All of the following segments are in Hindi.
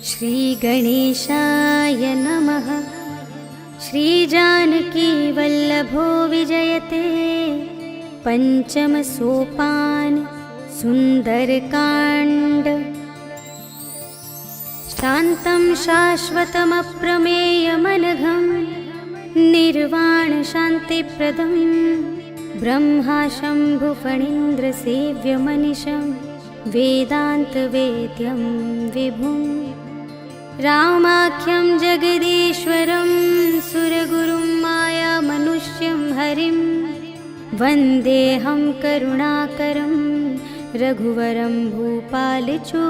श्रीगणेशाय नमः। श्रीजानकीवल्लभो विजयते पंचम सोपान सुंदरकांड। शान्तं शाश्वतमप्रमेयमनघं निर्वाण शान्तिप्रदं ब्रह्मा शम्भुफणीन्द्रसेव्यमनिशं वेदान्तवेद्यं विभुं रामाख्यं जगदीश्वरं सुरगुरुं मायामनुष्यं हरिं वन्देऽहं करुणाकरं रघुवरं भूपालचूडामणिं।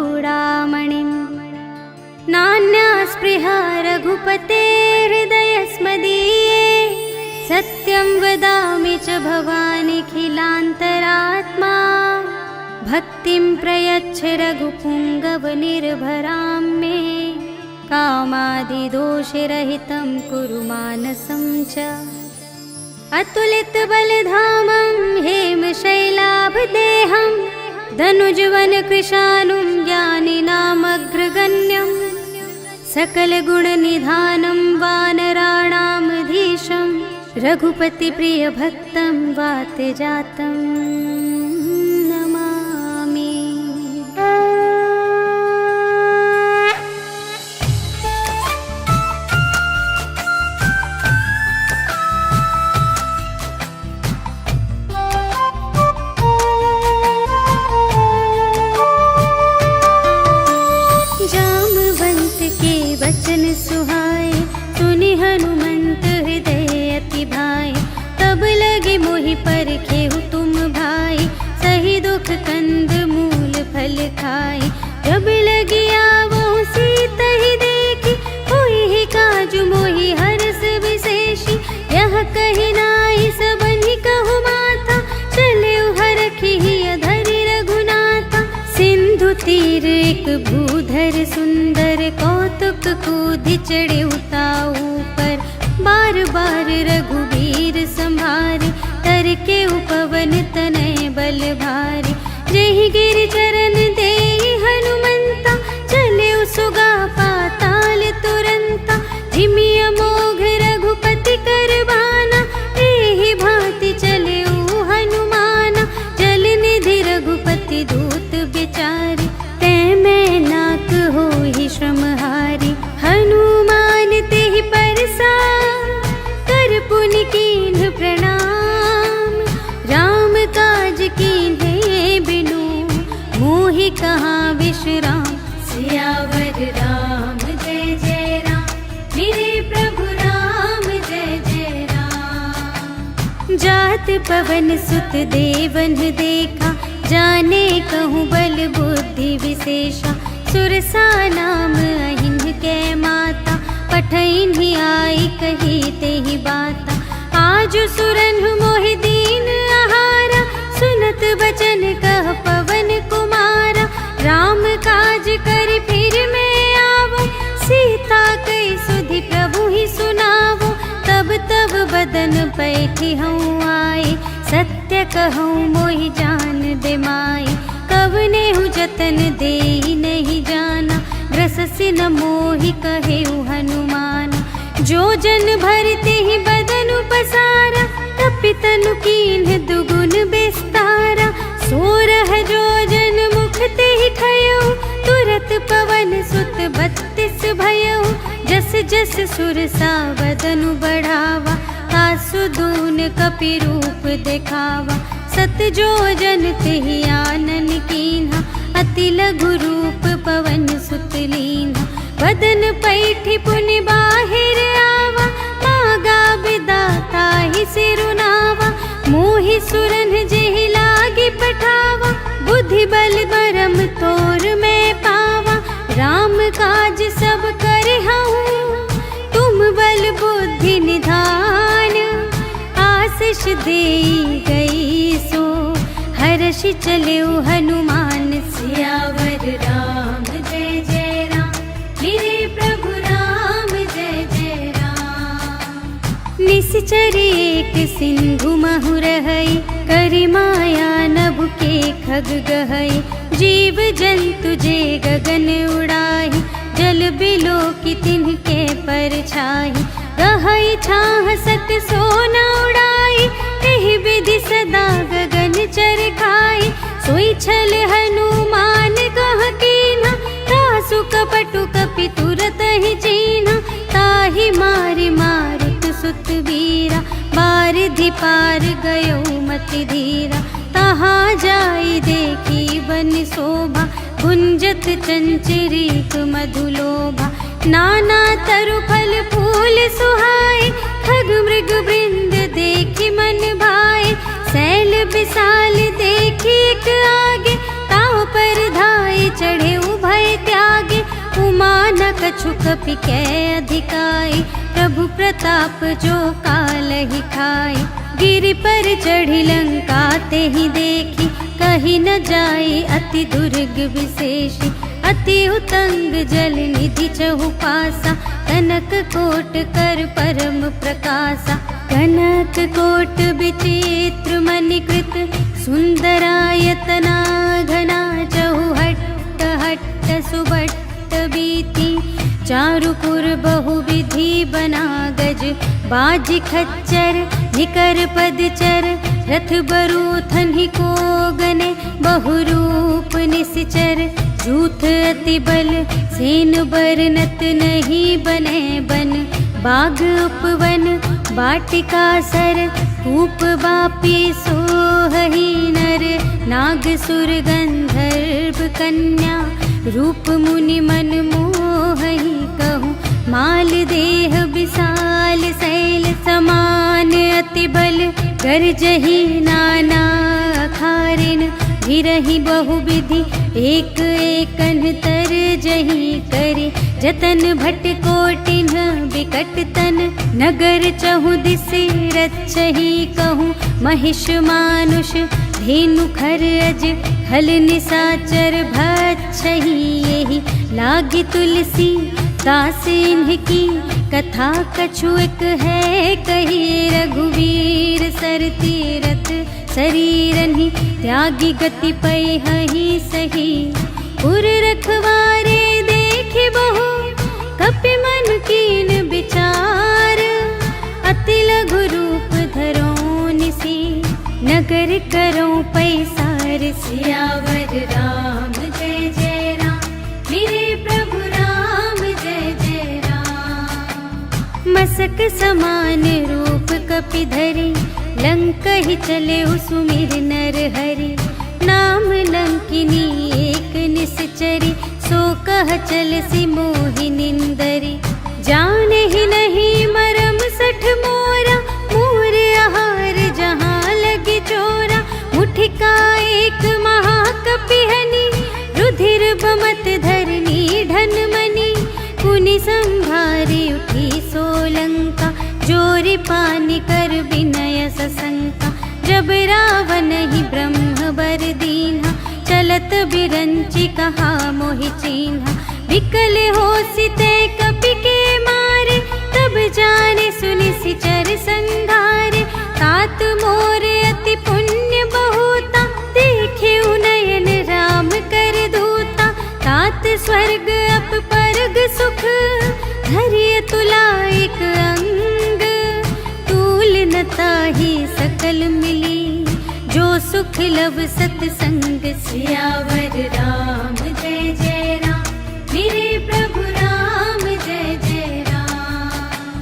नान्या स्पृहा रघुपते हृदयस्मदीये सत्यं वदामि च भवानिखिलान्तरात्मा। भक्तिं प्रयच्छ रघुपुङ्गवनिर्भरां मे कामादिदोषरहितं कुरु मानसं च। अतुलितबलधामं हेमशैलाभदेहं धनुजवनकृशानुं ज्ञानिनामग्रगण्यं सकलगुणनिधानं वानराणामधीशं रघुपतिप्रियभक्तं वातजातं नमामि। वचन सुहाए सुनि हनुमंत हृदय अति भाई। तब लगे मोहि परखेहु तुम भाई सही दुख कंद मूल फल खाई। जब लगी आवो सीत ही देखी होई ही काजु मोहि हरस विशेषी। यह कही नाई सबनि कहु माता चले हरखी अधरि रघुनाथा। सिंधु तीर एक भूधर सुंदर कौतुक कूदि चढ़े उताऊ पर। बार बार रघुबीर संभारे तर के उपवन तनय बल भारी। जहि गिर चरण देहि हनुमंता चले सुगा पाताल तुरंता। जिमि अमोघ रघुपति कर बाना एहि भांति चले हनुमाना। जल निधि रघुपति दूत बिचारे तै मैं नाक होहि श्रमहारी। हनुमान तेहि परसा कर पुनि कीन्ह प्रणाम। राम काज कीन्हे बिनु मोहि कहाँ विश्राम। सियावर राम जय जय राम मेरे प्रभु राम जय जय राम। जात पवन सुत देवन देखा जाने कहूँ बल बुद्धि विशेषा। सुरसा नाम अहिन्ह कै माता पठैन्हि आई कही तेहि बाता। आज सुरन्हु मोहि दीन आहारा सुनत बचन कह पवन कुमारा। राम काज कर फिर मैं आवो सीता कई सुधि प्रभु ही सुनावो। तब तब बदन पैठी हूँ आए सत्य कहूँ मोहि जान दे माई। कवने हूँ जतन देहि नहीं जाना ग्रससि न मोहि कहेउ हनुमान। जो जन भरते ही बदन पसारा तपितनु कीन्ह दुगुन बिस्तारा। सोरह जो जन मुख ते ही खयउ तुरत पवन सुत 32 भयउ। जस जस सुरसा बदनु बढ़ावा आसु दून कपि रूप देखावा। सत जो जन तेहि आनन कीन्हा अति लघु रूप पवन सुत लीन्हा। बदन पैठी पुनि बाहिर आवा मागा विदाता ही सिरुनावा। मोहि सुरन जेहि लागी पठावा बुद्धि बल बरम तोर मैं पावा। राम काज सब करहूँ तुम बल बुद्धि निधान। आशीष देई गई सो हर्षि चलेउ हनुमान। सियावर राम जय जय राम मेरे प्रभु राम जय जय राम। निश्चर एक सिंधु महु रहई करि माया नभ के खग गहई। जीव जंतु जे गगन उड़ाई जल की तिनके परछाई, गहई छाह सत सोना उड़ाई, एहि विधि सदा गगन चरखाई। सोई छल हनुमान कह कीन्हा, तासु कपटु कपि तुरत ही चीन्हा। ताहि मारि मारुत सुत वीरा, बारिधि पार गयो मति धीरा। तहाँ जाई देखी बन शोभा, गुंजत चंचरीक मधुलोभा। नाना तरु फल फूल सुहाए, खग मृग वृंद देखी मन भाए। सैल विशाल देखी एक आगे, ताव पर धाये चढ़े उभय त्यागे। उमा न कछु कपि कै अधिकाई, प्रभु प्रताप जो कालहि खाई। गिरि पर चढ़ी लंका तेहि देखी, कही न जाई अति दुर्ग विशेषी। अति उतंग जल निधि चहु पासा, कनक कोट कर परम प्रकाशा। कनक कोट विचित्र मणिकृत, सुंदरायतना घना। चहु हट्ट हट्ट सुबट्ट बीती, चारुपुर बहुविधि बना गज। बाज खच्चर निकर पदचर, रथ बरूथन ही को गने। बहुरूप निश्चर जूथ अति बल, सेन बरनत नहीं बने बन। बाग उपवन वाटिका सर, कूप बापी सोहहि नर। नाग सुर गंधर्व कन्या, रूप मुनि मन मोहहि कहूँ। माल देह विशाल शैल समान, अति बल गरजहि नाना अखारिन। गिरहि बहुविधि एक एकन तरजहि करि, जतन भट कोटिन बिकट तन। नगर चहु दिस रक्षहि कहूँ, महिष मानुष धेनु खर अज। हल निसाचर भक्षहि एहि, लागी तुलसी दास इनकी। कथा कछु एक है कही, रघुवीर सर तीरथ शरीरहि। त्यागी गति पै हहि सही, पुर रखवारे देखि बहु। कपि मन कीन विचार, अति लघु रूप धरो निसी। नगर करो पैसार, सियावर राम जय जय राम। मेरे प्रभु राम जय जय राम। मसक समान रूप कपि धरि, लंकहि चले सुमिर नर हरि। नाम लंकिनी एक निश्चरी, सो कह चल सी मोहि निंदरी। जाने ही नहीं मरम सठ मोरा, मोर आहार जहाँ लगी चोरा। मुठिका एक महाकपिहनि, रुधिर बमत धरनी ढन मनी। कुनि संभारी उठी सोलंका, जोरी पानी कर विनय सशंका। जब रावण ही ब्रह्म बर दीन्हा, चलत बिरंचि कहा मोहि चीन्हा। विकल होसि ते कपि के मारे, तब जाने सुनि सिचर संघारे। तात मोर अति पुण्य बहुता, देखे उनयन राम कर दूता। तात स्वर्ग अप परग सुख, धरिय तुला एक अंग। तूल न ताहि सकल मिली, जो सुख लव सतसंग। सियावर राम जय जय राम, मेरे प्रभु राम जय जय राम।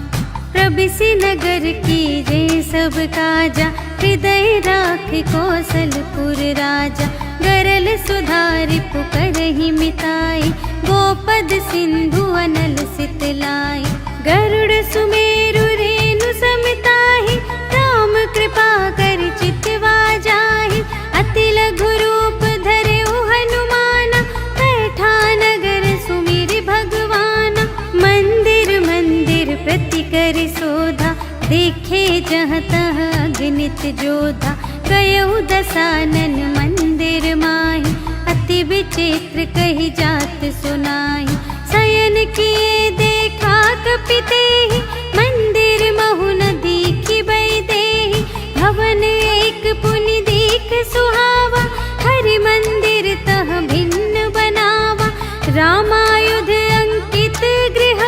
प्रबिसि नगर की जय सब काजा, हृदय राख कौशलपुर राजा। गरल सुधारि पुकारहि मिताई, गोपद सिंधु अनल सितलाई। गरुड़ सुमेरु रेणु समिताहि, राम कृपा कर चितवा जाहि। अति लघु रूप धरेउ हनुमाना, बैठा नगर सुमिरि भगवाना। मंदिर मंदिर प्रति करि शोधा, देखे जहाँ तहाँ अगणित जोधा। गयउ दसानन मंदिर माहि, अति विचित्र कही जात सुनाई। शयन किए देखा कपि तेहि, मंदिर महु न दीखि बै देहि। भवन एक पुनि दीख सुहावा, हरि मंदिर तह भिन्न बनावा। रामायुध अंकित गृह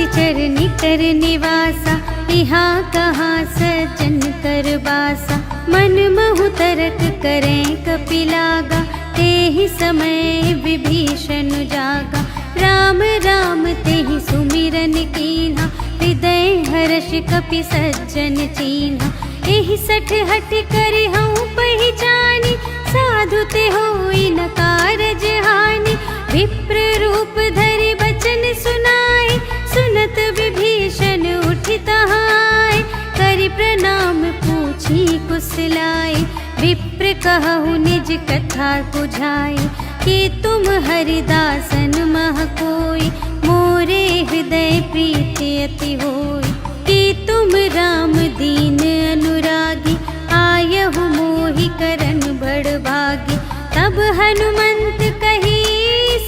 चरनी कर निवासा, यहाँ कहाँ सज्जन कर बासा। मन महु तरक करें कपिलागा, तेहि समय विभीषण जागा। राम राम तेहि सुमिरन कीन्हा, हृदय हर्ष कपि सज्जन चीन्हा। एहि सठ हठ करि हऊँ पहिचानी, साधु ते होई न कारज हानि। विप्र रूप धरि बचन सुनाए, सुनत विभीषण उठि तहाय। करि प्रणाम पूछी कुशलाए, विप्र कहु निज कथा बुझाए। कि तुम हरिदासन मह कोई, मोरे हृदय प्रीति अति होई। कि तुम राम दीन अनुरागी, आयहु मोहि करन बड़ भागी। तब हनुमंत कही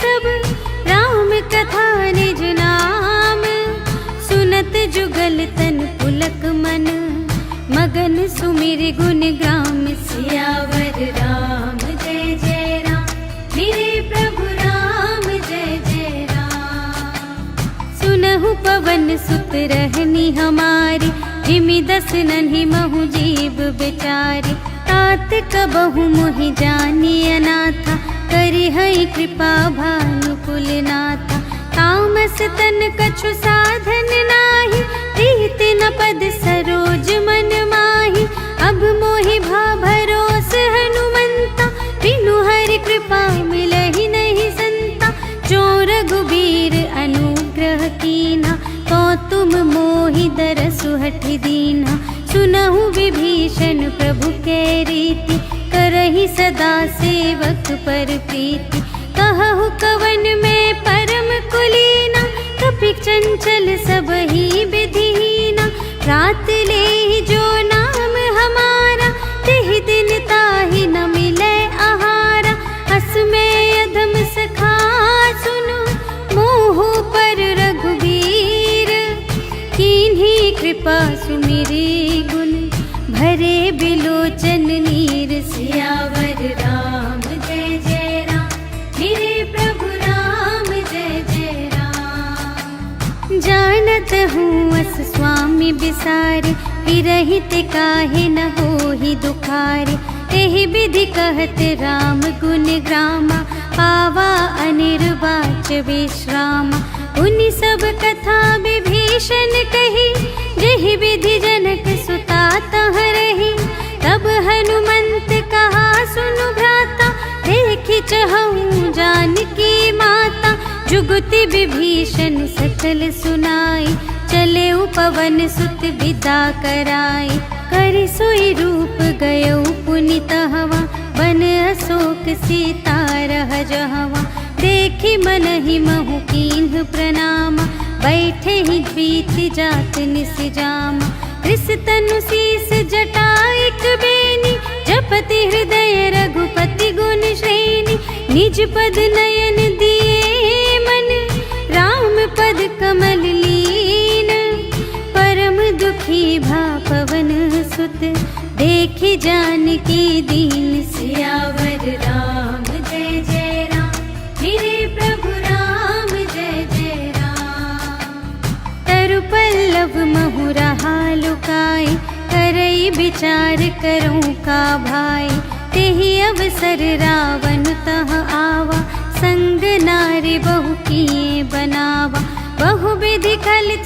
सब, राम कथा निज नाम। सुनत जुगल तन पुलक मन, मगन सुमिर गुण ग्राम। सियावर राम जय जय राम, मेरे प्रभु राम जय जय राम। सुनहु पवन सुत रहनी हमारी, जिमि दस नन्हि महु जीव बेचारी। तात कबहु मोहि जानी अनाथा, करि हई कृपा भानुकुल नाथा। तामस तन कछु साधन नाही, प्रीति न पद सरोज मन माही। अब मोहि भा भरोस हनुमंता, बिनु हरि कृपा मिलहि नहीं संता। जो रघुबीर अनुग्रह कीन्हा, तो तुम मोहि दरसु हठि दीन्हा। सुनहु विभीषण प्रभु के रीति, करहि सदा सेवक पर प्रीति। कहु कवन में परम कुलीना, कपि चंचल सबहि विधिहीना। रात लेहि जो नाम हमारा, तेहि दिन ताहि न मिलै आहारा। अस में अधम सखा सुनो, मोहु पर रघुबीर। कीन्ही कृपा सुमिरि गुण, भरे बिलोचन नीर। सियावर राम जय जय राम, मेरे प्रभु राम जय जय राम। जानत हूँ अस स्वामी बिसारे, विरहित काहे न होहि दुखारे। एहि विधि कहत राम गुण ग्रामा, पावा अनिर्वाच विश्रामा। उनि सब कथा विभीषण कही, जेहि विधि जनक सुता तह रही। तब हनुमंत कहा सुनु भ्राता, देखि चहऊँ जानकी माता। जुगति विभीषण सकल सुनाई, चले पवन सुत विदा कराई। करि सोई रूप गयौ पुनि तहवा, बन अशोक सीता रह जहवा। देखि मनहि महु कीन्ह प्रणामा, बैठे ही बीति जात निस जामा। कृस तनु शीस जटाइक बेनी, जपति हृदय रघुपति गुण श्रेणी। निज पद नयन दिए मन, राम पद कमल लीन। परम दुखी भा पवन सुत, देखि जानकी दीन। सियावर राम जय जय राम, मेरे प्रभु राम जय जय राम। तरु पल्लव महु रहा लुकाई, करई विचार करूँ का भाई। तेहि अवसर रावण तह आवा, संग नारी बहु किए बनावा। बहु विधि खल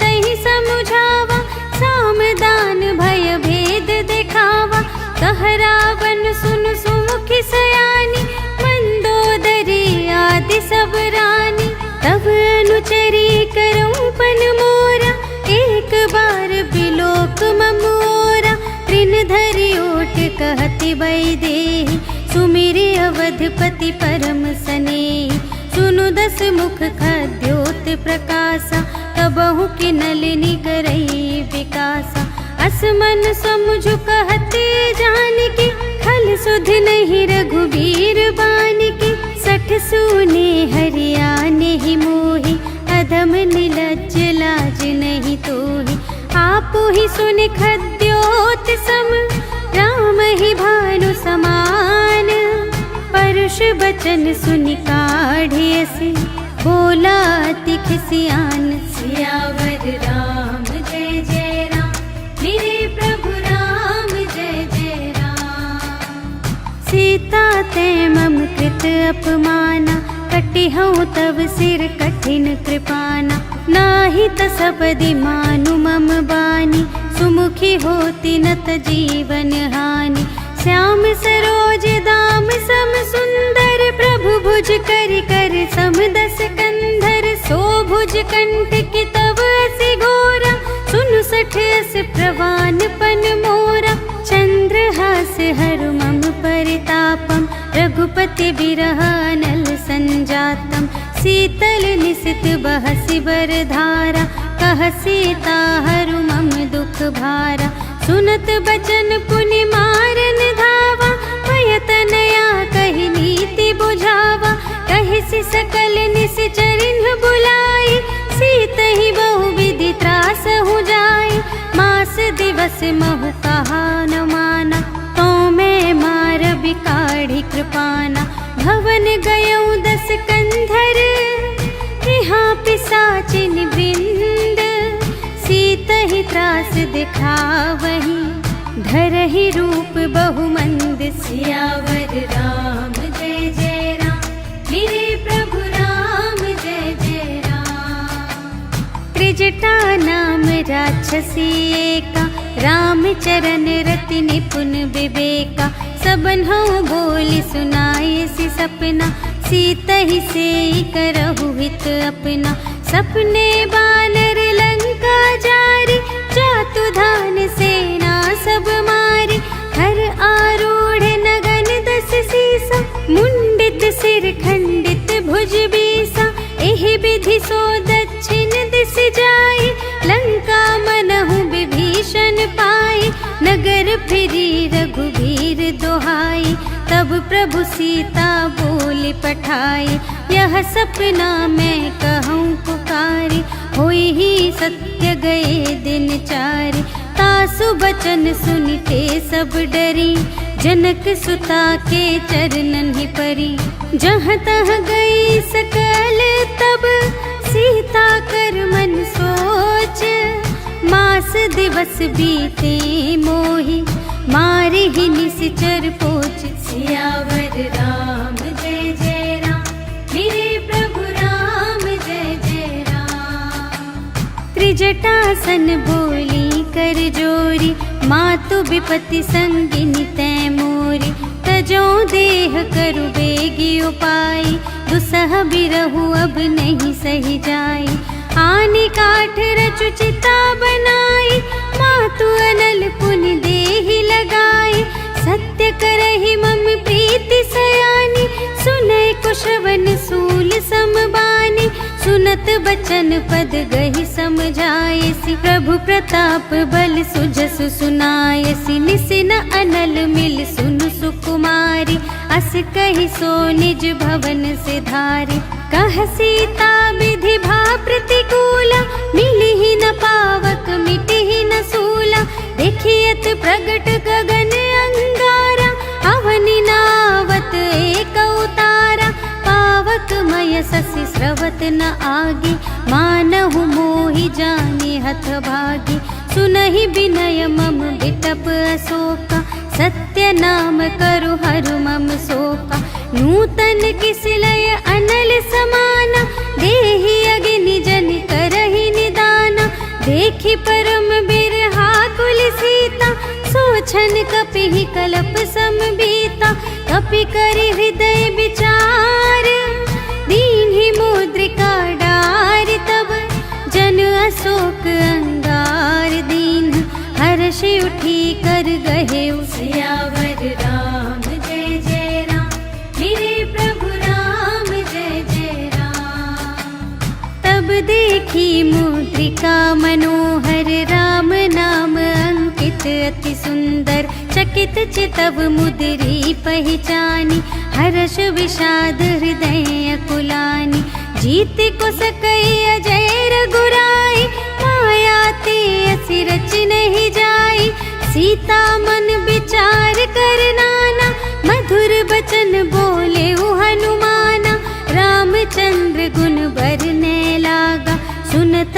तहि समुझावा, सामदान भय भेद देखावा। कह रावण सुन सुमुखि सयानी, मंदोदरी आदि सब रानी। तब अनुचरी करऊँ पन मोरा, एक बार बिलोक ममोरा। तृण धरि ओट कहति वैदेही, सुमिरि अवधपति परम स्नेही। सुनु दस मुख खद्योत प्रकाशा, कबहु कि नलिनी करई विकासा। असमन समुझु कहते जानकी, खल सुध नहीं रघुबीर बानिकी। सठ सूने हरियाने ही मोहि, अधम निलज्ज लाज नहीं तोहि। आपु ही सुनि खद्योत सम, राम ही भानु समान। परुष बचन सुनि काढ़ियसि, बोला अति खिसियान। सियावर राम जय जय राम, मेरे प्रभु राम जय जय राम। सीता ते मम कृत अपमाना, कटिहउँ तव सिर कठिन कृपाना। नाही त सबदि मानु मम बानी, सुमुखी होती न त जीवन हानि। श्याम सरोज दाम सम सुंदर, प्रभु भुज कर कर सम दस कंधर। सो भुज कंठ की तव असि घोरा, सुनु सठ अस प्रवान पन मोरा। चंद्रहास हरु मम परितापम, रघुपति बिरह अनल संजातम। शीतल निसित बहसि बरधारा, कह सीता हरु मम दुख भारा। सुनत बचन पुनि मारन धावा, भयतनया कहि नीति बुझावा। कहिसि सकल निश्चरिन बुलाई, सीतहि बहु विधि त्रासहु जाई। मास दिवस महु कहा न माना, तो मैं मार बिकाढ़ी कृपाना। भवन गयउँ दस कंधर, यहाँ पिसाचिन वृंद। सीतहि त्रास दिखावही, धरहि रूप बहुमंद। सियावर राम जय जय राम, मेरे प्रभु राम जय जय राम। त्रिजटा नाम राक्षसी एका, रामचरण रति निपुण विवेका। सबन्हु बोली सुनाए सि सपना, सीतहि सेई करहु हित अपना। सपने बानर लंका जारी, जातु धान सेना सब मारी। हर आरूढ़ नगन दस सीसा, मुंडित सिर खंडित भुज बीसा। एहि विधि सो दक्षिण दिस जाई, लंका मनहु विभीषण पाई। नगर फिरी रघुबीर दोहाई, तब प्रभु सीता बोली पठाई। यह सपना मैं कहूँ पुकारी, होई ही सत्य गए दिन चारि। तासु बचन सुनिते सब डरी, जनक सुता के चरणन ही परी। जहाँ तहाँ गई सकल तब, सीता कर मन सोच। मास दिवस बीते मोहि, मारे ही निश्चर पोच। सियावर राम जय जय राम, मेरे प्रभु राम जय जय राम। त्रिजटासन बोली कर जोरी, मातु विपति संगिनी तै मोरी। तजो देह करु बेगी उपाई, दुसह बिरहु अब नहीं सही जाई। आने काठ रचु चिता बनाई, मातु अनल पुनि देहि लगाई। सत्य करहि मम प्रीति सयानी, सुनय कुशवन सूल समबानी। सुनत बचन पद गहि समझायसि, प्रभु प्रताप बल सुजसु सुनायसि। निसिन अनल मिल सुनु सुकुमारी, अस कहि सो निज भवन सिधारी। कह सीता विधि भा प्रतिकूला, मिलिहि न पावक मिटिहि न सूला। देखियत प्रगट गगन अंगारा, अवनि नावत एक उतारा। पावक मय ससि स्रवत न आगे, मानहु मोहि जानि हथ भागी। सुनहि विनय मम बिटप अशोका, सत्य नाम करु हरु मम शोका। नूतन किसलय अनल समाना, देहि अगिनि जनि करहि निदाना। देखि परम बिरहा कुल सीता, सोछन कपिहि कलप समबीता। कपि करि हृदय विचार, दीन्हि मुद्रिका डारि। तब जन अशोक अंगार दीन, हर्षि उठी कर गहेउ। सियावर राम जय जय राम, मेरे प्रभु राम जय जय राम। तब देखी मुद्रिका मनोहर, राम नाम अंकित अति सुंदर। चकित चितव मुद्री पहचानी, हर्ष विषाद हृदय अकुलानी। जीत को सकई अजय रघुराई, माया ते असि रच नहीं जाई। सीता मन विचार कर नाना, मधुर बचन बोले हनुमाना। रामचंद्र गुण बरने लागा, सुनत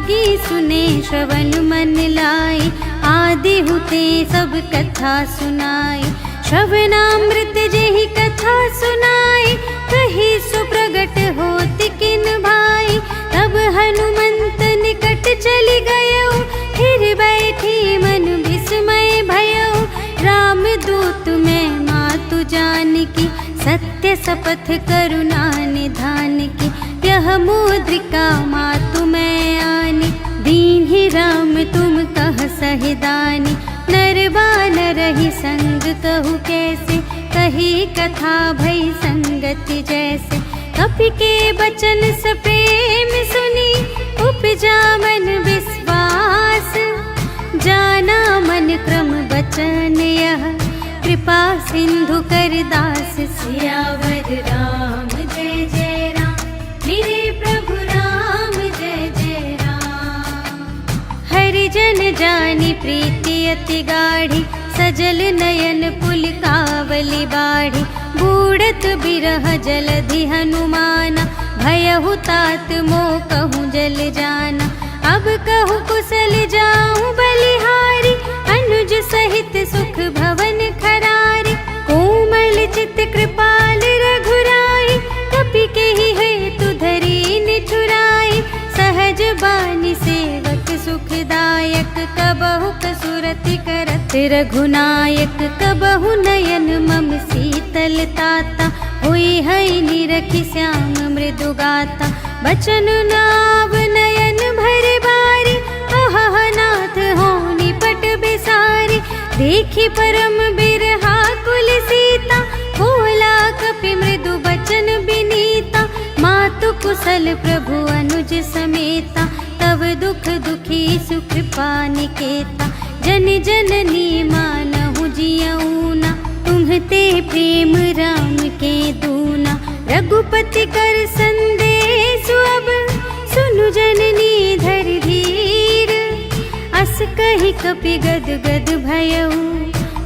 की सुने श्रवण मन लाई, आदि हुते सब कथा सुनाई। श्रवणामृत जेहि कथा सुनाई, कही सुप्रगट होति किन भाई। तब हनुमंत निकट चली गयो, फिर बैठी मन विस्मय भयो। राम दूत मैं मातु जानकी, सत्य शपथ करुणा निधान की। यह मुद्रिका मातु मैं आनी, दीन्हि राम तुम कह सहिदानी। नर बानर ही संग कहु कैसे, कही कथा भई संगति जैसे। कपि के बचन सप्रेम सुनी, उपजा मन विश्वास। जाना मन क्रम बचन यह, कृपा सिंधु कर दास। सियावर राम जय जय राम, मेरे प्रभु राम जय जय राम। हरि जन जानी प्रीति अति गाढ़ी, सजल नयन पुलकावली बाढ़ी। बूढ़त बिरह जलधि हनुमाना, भयहु तात मोह कहूँ जल जाना। अब कहूँ कुशल जाऊँ बलिहारी, अनुज सहित सुख भवन खरारी। कोमल चित कृपाल रघुराई, कपि केहि हेतु धरी निठुराई। सहज बानी सेवक सुखदायक, कबहु कसुरति करत रघुनायक। कबहु नयन मम शीतल ताता, हुई है निरखि श्याम मृदु गाता। बचन नाव नयन भर बारी, अहह नाथ हो निपट बिसारी। देखी परम बिरहा कुल सीता, बोला कपि मृदु बचन बिनीता। मातु कुशल प्रभु अनुज समेता, तब दुख दुखी सुकृपा निकेता। जन जननी मानहु जियऊना, तुम्हते प्रेम राम के दूना। रघुपति कर संदेश अब, सुनु जननी धर धीर। अस कहि कपि गद गद भयऊ,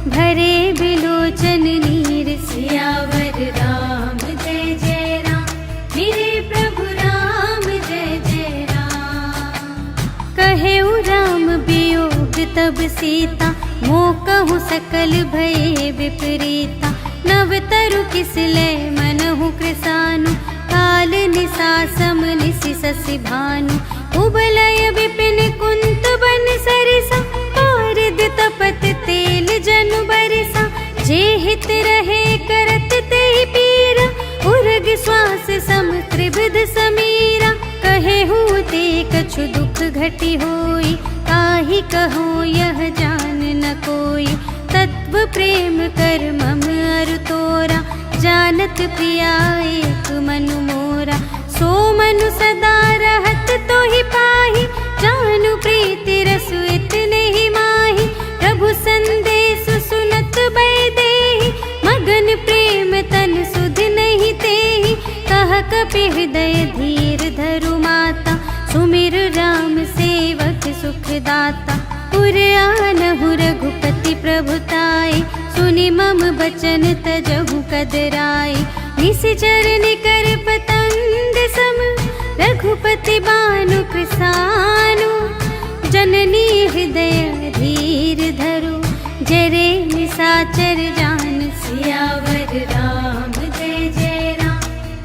भरे बिलोचन नीर। सियावर राम जय जय राम, मेरे प्रभु राम जय जय राम। कहेउ राम वियोग तब सीता, मोह कहूँ सकल भये विपरीता। नव तरु किसलय मनहु कृसानु, काल निसा सम निसि शशि भानु। उबलय विपिन कुंत बन सरिसा, पारद तपत तेल जनु बरसा। जे हित रहे करत तेहि पीरा, उर्ग श्वास सम त्रिविध समीरा। कहेहु ते कछु दुख घटी होई, काहि कहूँ यह जान न कोई। तत्व प्रेम कर मम अरु तोरा, जानत प्रिया एक मनु मोरा। सो मनु सदा रहत तोहि पाहि, जानु प्रीति रसु इतने ही माहि। प्रभु संदेश सुनत बैदेहि, मगन प्रेम तन सुध नहीं तेहि। कह कपि हृदय धीर धरु माता, सुमिर राम सेवक सुखदाता। पुर आनहु रघुपति प्रभुताई, सुनि मम बचन तजहु कदराई। निशिचर निकर पतंग सम, रघुपति बानु कृसानु। जननी हृदय धीर धरु, जरे निशाचर जान। सियावर राम जय जय राम,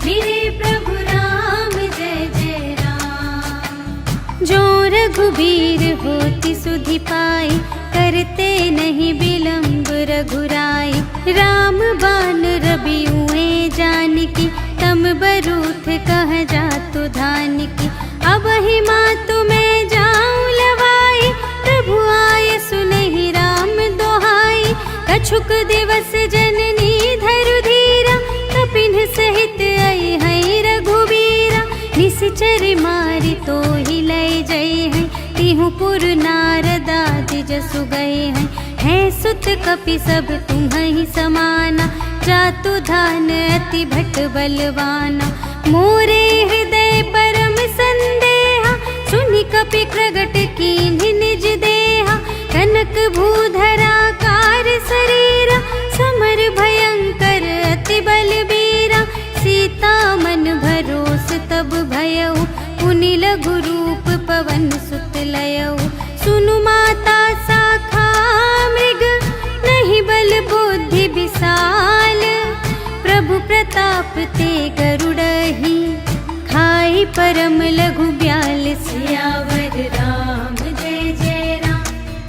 मेरे प्रभु राम जय जय राम। जो रघुबीर होति सुधि पाई, करते नहीं विलंब रघुराई। राम बान रवि हुए जानकी, तम बरूथ कह जातु धानिकी। अब ही मातु मैं जाऊं लवाई, प्रभु आय सुनहि राम दोहाई। कछुक दिवस जननी धरु धीरा, कपिन सहित आई है रघुबीरा। निशिचर मारि तो ही लय जय है, तिहु पुर नारदादि जसु गए हैं। है सुत कपि सब तुम्हि समाना, जातु धान अति भट बलवाना। मोरे हृदय परम संदेहा, सुनि कपि प्रगट कीन्हि निज देहा। कनक भूधरा कार शरीरा, समर भयंकर अति बलबीरा। सीता मन भरोस तब भयउ, पुनि लघु रूप पवन सु प्रताप ते गरुड़हि, खाई परम लघु ब्याल सियावर राम जय जय राम,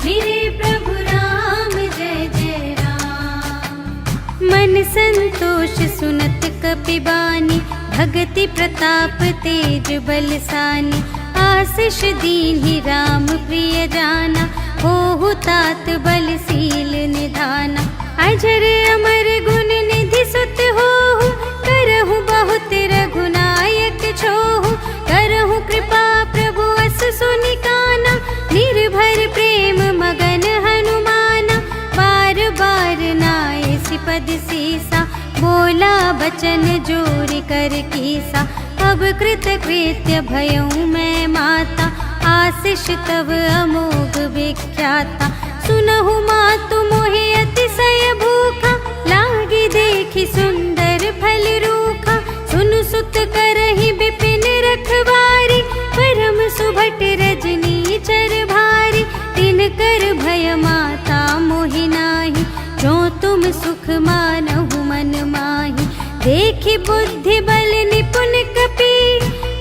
मेरे प्रभु राम जय जय राम। मन संतोष सुनत कपिबानी, भगति प्रताप तेज बलसानी, आशीष दीन्हि राम प्रिय जाना, होहु तात बलशील निधाना। अजर अमर गुण निधि सुत होहु, करहु बहुत रघुनायक छोहु, करहु कृपा प्रभु अस सुनि काना, निर्भर प्रेम मगन हनुमाना। बार बार नाए सिपद सीसा, बोला बचन जोर कर कीसा, अब कृत कृत्य भयउ मैं माता, आशीष तव अमोघ विख्याता। सुनहु मातु मोहे अतिशय भूखा, लागी देखि सुंदर फल रूखा। सुनु सुत करहि बिपिन रखवारी, परम सुभट रजनी चर भारी। तिनकर भय माता मोहि नाही, जो तुम सुख मानहु मन माही। देखि बुद्धि बल निपुण कपि,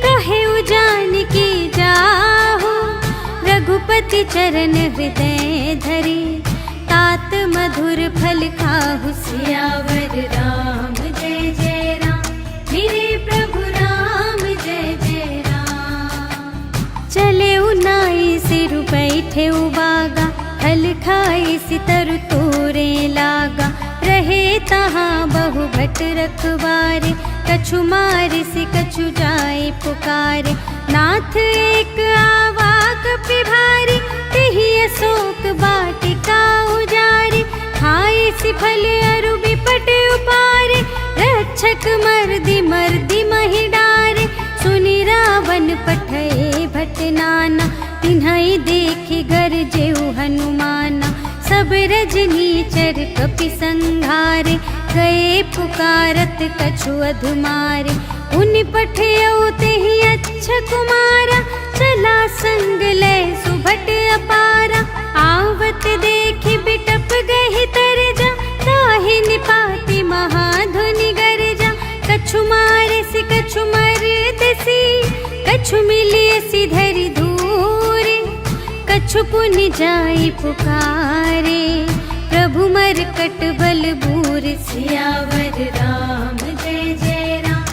कहे जानकी जाहु। रघुपति चरण हृदय धरे, तात मधुर फल खाहु। सियावर राम जय जय राम, मेरे प्रभु राम जय जय राम। चले उनाई सिर बैठे उबागा, फल खाई सितर तोरे लागा। रहे तहाँ बहु भट रखवारे, कछु मारे से कछु जाए पुकारे। नाथ एक आवा कपि भारी, तेहि अशोक वाटिका उजारी। खाए सि फल अरु बिपट उपारे, रक्षक मर्दि मर्दि महि डारे। सुनि रावण पठए भट नाना, तिन्हइ देखि गरजेउ हनुमाना। सब रजनीचर कपि संघारे, गए पुकारत कछु अधुमारे। उनि पठयउ तेहि अच्छा कुमारा, चला संग लय सुभट अपारा। आवत देखि बिटप गहि तरजा, ताहि निपाति महाधुनि गरजा। कछु मारे सि कछु मरदसि, कछु मिलिए सि धरि धूरे। कछु पुनि जाई पुकारे, प्रभु मरकट बल बूर। सियावर राम जय जय राम,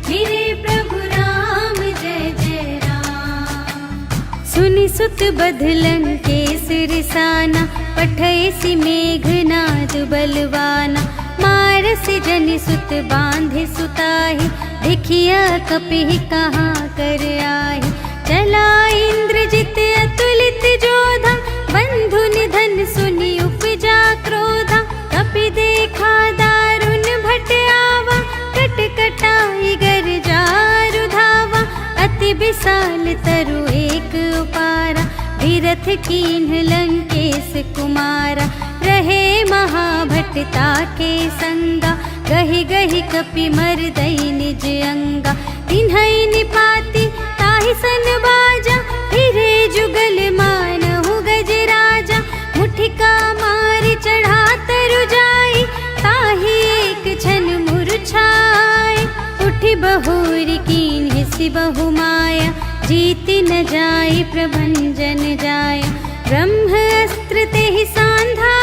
मेरे प्रभु राम जय जय राम। सुनि सुत बधलन केसर साना, पठय सि मेघनाद बलवाना। मारसि जनि सुत बांधे सुताहि, देखिया कपिहि कहाँ कर आहि। चला इंद्रजित अतुलित जोधा, बंधु निधन सुनि उपजा क्रोधा। कपि देखा दारुण भट आवा, कट कटाई गर जारु धावा। अति विशाल तरु एक उपारा, विरथ कीन्ह लंकेश कुमारा। रहे महाभटता के संगा, गहि गहि कपि मरदई निज अंगा। तिन्हइ निपाति ताहि सन बाजा, फिरे जुगल मानहु गजराजा। मुठिका मारि चढ़ा तरु जाई, ताहि एक छन मूर्छाई। उठि बहुरी कीन्हि सि बहु माया, जीति न जाई प्रभंजन जाया। ब्रह्म अस्त्र तेहि सांधा,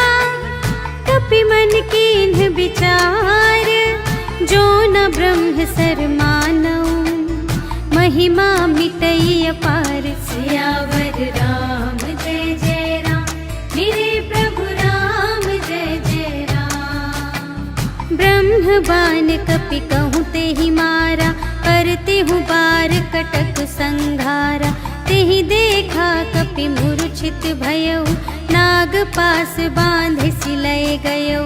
कपि मन कीन्ह विचार। जो न ब्रह्म सर मानऊ, महिमा मिटई अपार। सियावर राम जय जय राम, मेरे प्रभु राम जय जय राम। ब्रह्म बान कपि कहूँ तेहि मारा, करते हूँ बार कटक संघारा। तेहि देखा कपि मूर्छित भयउ, नाग पास बांधे सिलय गयउ।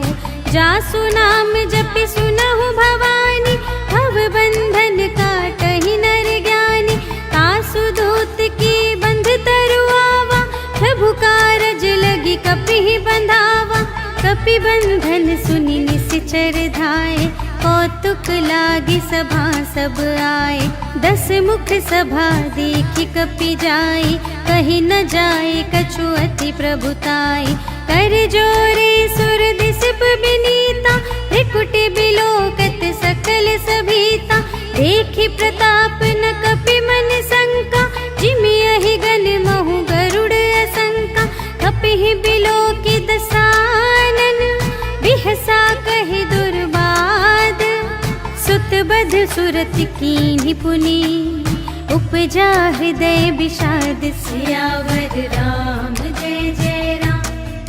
जासु नाम जपि सुनहु भवानी, भव बंधन काटहि नर ज्ञानी। तासु दूत की बंध तरु आवा, प्रभु कारज लगी कपिहि बंधावा। कपि बंधन सुनि निश्चर धाये, कौतुक लागी सभा सब आए। 10 मुख सभा देखि कपि जाई, कहि न जाए कछु अति प्रभुताई। कर जोरे सुर दिसप बिनीता, त्रिकुटि बिलोकत सकल बध सुरत कीन्ही पुनि, उपजा हृदय विषाद। सियावर राम जय जय राम,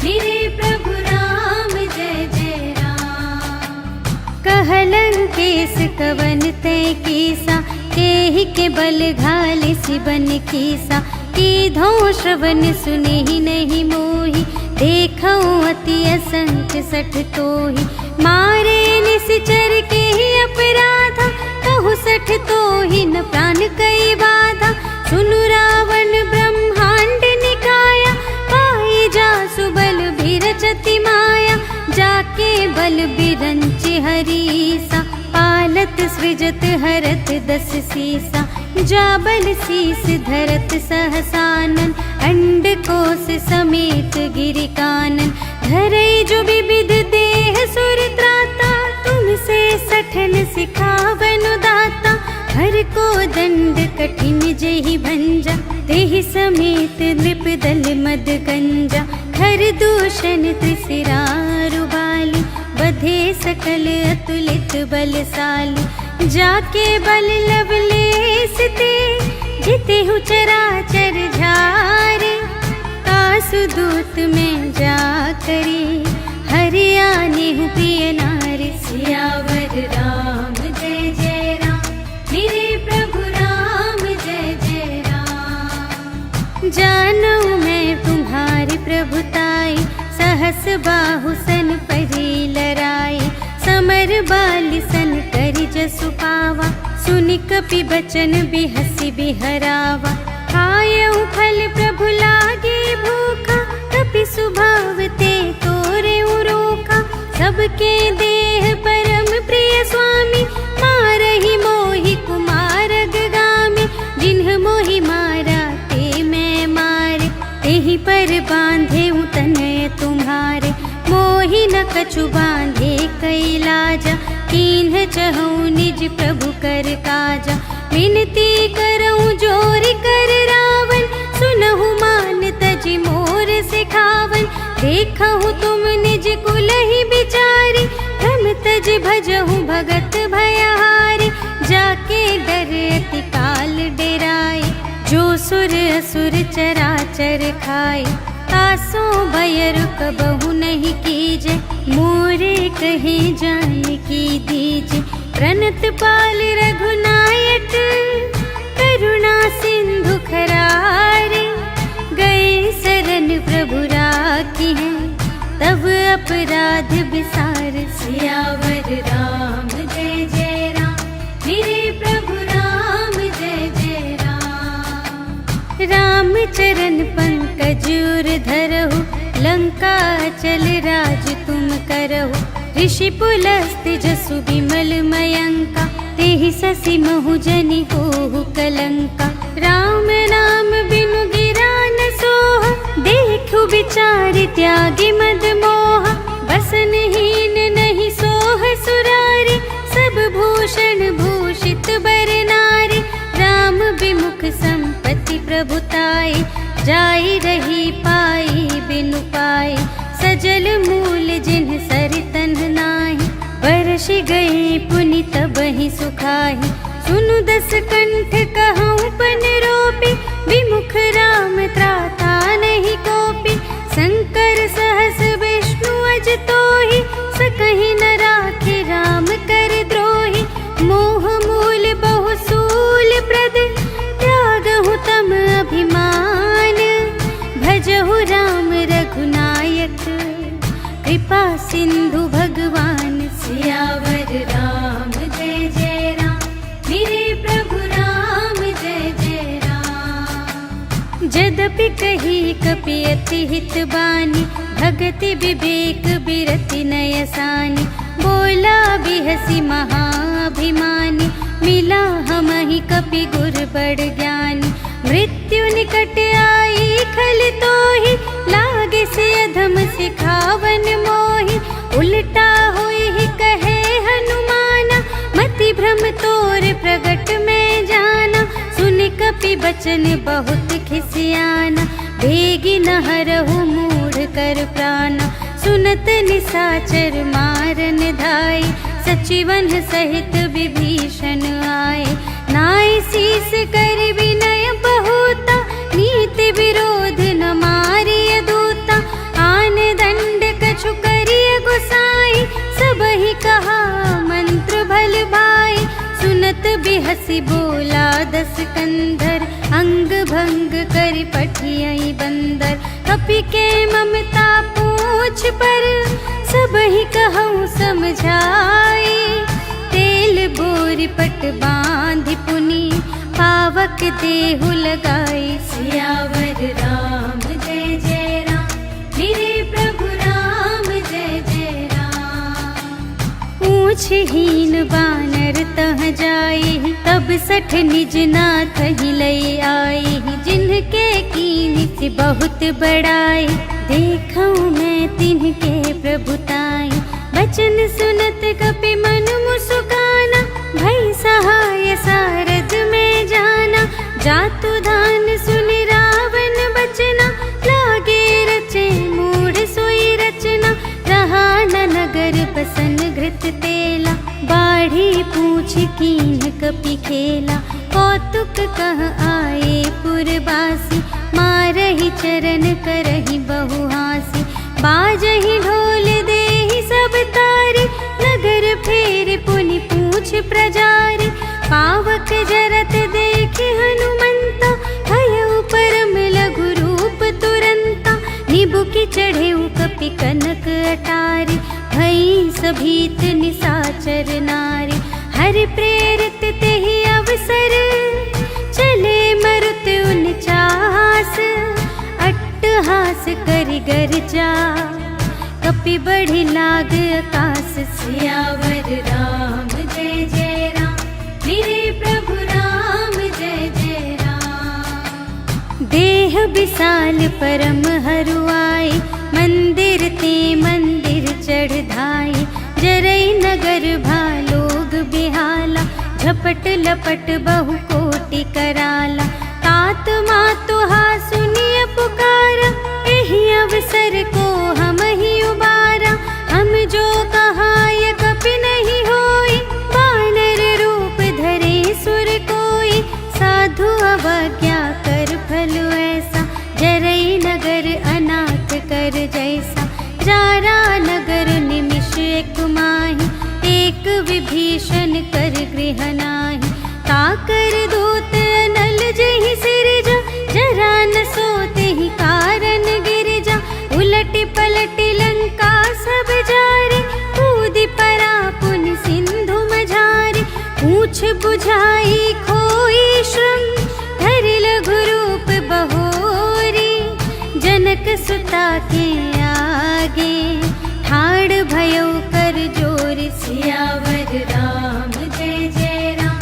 मेरे प्रभु राम जय जय राम। कहलन केस कवन तय कीसा, केहि के बल घाले सिबन कीसा। कीधो श्रवण सुने ही नहीं मोहि, देखौ अति असंख्य सठ तोहि। मारे निश्चर के ही अपराधा, कहु सठ तोहि न प्राण कई बाधा। सुनु रावण ब्रह्मांड निकाया, पाई जासु बल बिरचति माया। जाके बल बिरंच हरीसा, पालत सृजत हरत दस सीसा। जाबल शीस धरत सहसानन, अंड कोश समेत गिरि कानन। धरई जो विविध देह सुर त्राता, तुमसे सठन सिखावन दाता। हर को दंड कठिन जेहि भंजा, तेहि समेत नृप दल मद गंजा। खर दूषण त्रिशिरारु बाली, बधे सकल अतुलित बलशाली। जाके बल लवलेस ते, जितेहु चराचर झारे। कासु दूत में जा करी, हरियाने हूँ प्रिय नारी। सियावर राम जय जय राम, मेरे प्रभु राम जय जय राम। जानू मैं तुम्हारी प्रभुताई, सहस बाहु सन परी लराई। समर बाली सन करि जसु पावा, सुनि कपि बचन बिहसि बिहरावा। खायउ फल प्रभु लागे भूखा, कपि सुभाव ते तोरे उरोखा। सबके देह परम प्रिय स्वामी, मारहि मोहि कुमारग गामी। जिन्ह मोहि मारा ते मैं मारे, तेहि पर बांधे तनय तुम्हारे। मोहि न कछु बांधे कैलाजा, कीन्ह चहु निज प्रभु कर काजा। विनती करऊँ जोरि कर रावण, सुनहु मान तजि मोर सिखावन। देखहु तुम निज कुलहि बिचारी, भ्रम तज भजहु भगत भयहारी। जाके डर अति काल डेराए, जो सुर असुर चराचर खाए। तासो भयर कबहु नहीं कीजे, मोरे कहे जान की दीजे। प्रणत पाल रघुनायक, करुणा सिंधु खरारे। गए शरण प्रभु राखी हैं, तब अपराध विसार। सियावर राम जय जय राम, मेरे प्रभु राम जय जय राम। राम चरण पंकज उर धरहु, लंका चल राज तुम करहु। ऋषि पुलस्त जसु विमल मयंका, तेहि ससि महु जनि होहु कलंका। राम नाम बिनु गिरा न सोहा, देखु विचार त्यागी मद मोहा। बसनहीन नहीं सोह सुरारी, सब भूषण भूषित बर नारी। राम विमुख संपत्ति प्रभुताई, जाई रही पाई बिनु पाई। सजल मूल जिन्ह सरितन नाही, बरसि गए पुनि तबहि सुखाहि। सुनु दस कंठ कहऊँ पन रोपी, विमुख राम त्राता नहीं कोपी। शंकर सहस विष्णु अज तोहि, सकहि न राखे राम कर द्रोही। मोह मूल बहु सूल प्रद, त्यागहु तम अभिमान। भजहु राम रघुनायक, कृपा सिंधु भगवान। सियावर राम जय जय राम, मेरे प्रभु राम जय जय राम। जदपि कही कपि अति हित बानी, भगति विवेक बिरति नयसानी। बोला बिहसी महाभिमानी, मिला हमहि कपि गुर बड़ ज्ञानी। मृत्यु निकट आई खल तोहि, लागे से अधम सिखावन मोहि। उल्टा होई ही कहे हनुमाना, मति भ्रम तोर प्रगट में जाना। सुन कपि बचन बहुत खिसियाना, भेगी न हरहु मूढ़ कर प्राणा। सुनत निसाचर मारन धाई, सचिवन सहित विभीषण आए, नाय शीस कर विनय बहुता, नीति विरोध न मारिय दूता। आन दंड कछु करिय गुसाई, सबहि कहा मंत्र भल भाई। सुनत बिहसी बोला दस कंधर, अंग भंग कर पठियई बंदर। कपि के ममता पूछ पर, सबहि कहूँ समझाई। तेल बोरि पट बांधि पुनि, पावक देहु लगाई। सियावर राम जय जय राम, मेरे प्रभु राम जय जय राम। पूछ हीन बानर तह जाई, तब सठ निज नाथ ही लई आई। जिनके कीनी से बहुत बड़ाई, देखऊँ मैं तिनके प्रभुताई। बचन सुनत कपि मन मुसुकाना, भई सहाय सारद में जाना। जातु दान सुनि रावण बचना, लागे रचे मूढ़ सोई रचना। रहा न नगर बसन घृत तेला, बाढ़ी पूछ कीन कपि खेला। कौतुक कह आए पुरवासी, मारहि चरण करहि बहु हासी। बाजहि ढोल देहि सब तारी, नगर फेर पुनि पूछ प्रजारी। पावक जरत देखि हनुमंता, भयउ परम लघु रूप तुरंता। निबुकि चढ़ेउ कपि कनक अटारी, भई सभीत निसाचर नारी। हरि प्रेरित तेहि अवसर, चले मरुत उनचास। अट्टहास करि गर्जा, कपि बढ़ि लाग आकाश। सियावर राम जय जय राम, मेरे प्रभु राम जय जय राम। देह विशाल परम हरुआई, मंदिर ते मंदिर चढ़ धाई। जरई नगर भालोग बिहाला, झपट लपट बहु कोटि कराला। तात मातुहा सुनिय पुकारा, एहि अवसर को हम ही उबारा। हम जो कहाय कपि नहीं होई, वानर रूप धरे सुर कोई। साधु अवज्ञा कर फल ऐसा, जरई नगर अनाथ कर जैसा। जारा नगर निमिष एक माहि, एक विभीषण कर गृह नाही। ताकर दूत अनल जहि सिरजा, जरा न सोते ही कारण गिरजा। उलटि पलटि लंका सब जारे, कूदि परा पुनि सिंधु मझारे। पूछ बुझाई खोई श्रम, धरि लघु रूप बहोरी। जनक सुता के आगे, ठाड़ भयउ कर जोर। सियावर राम जय जय राम,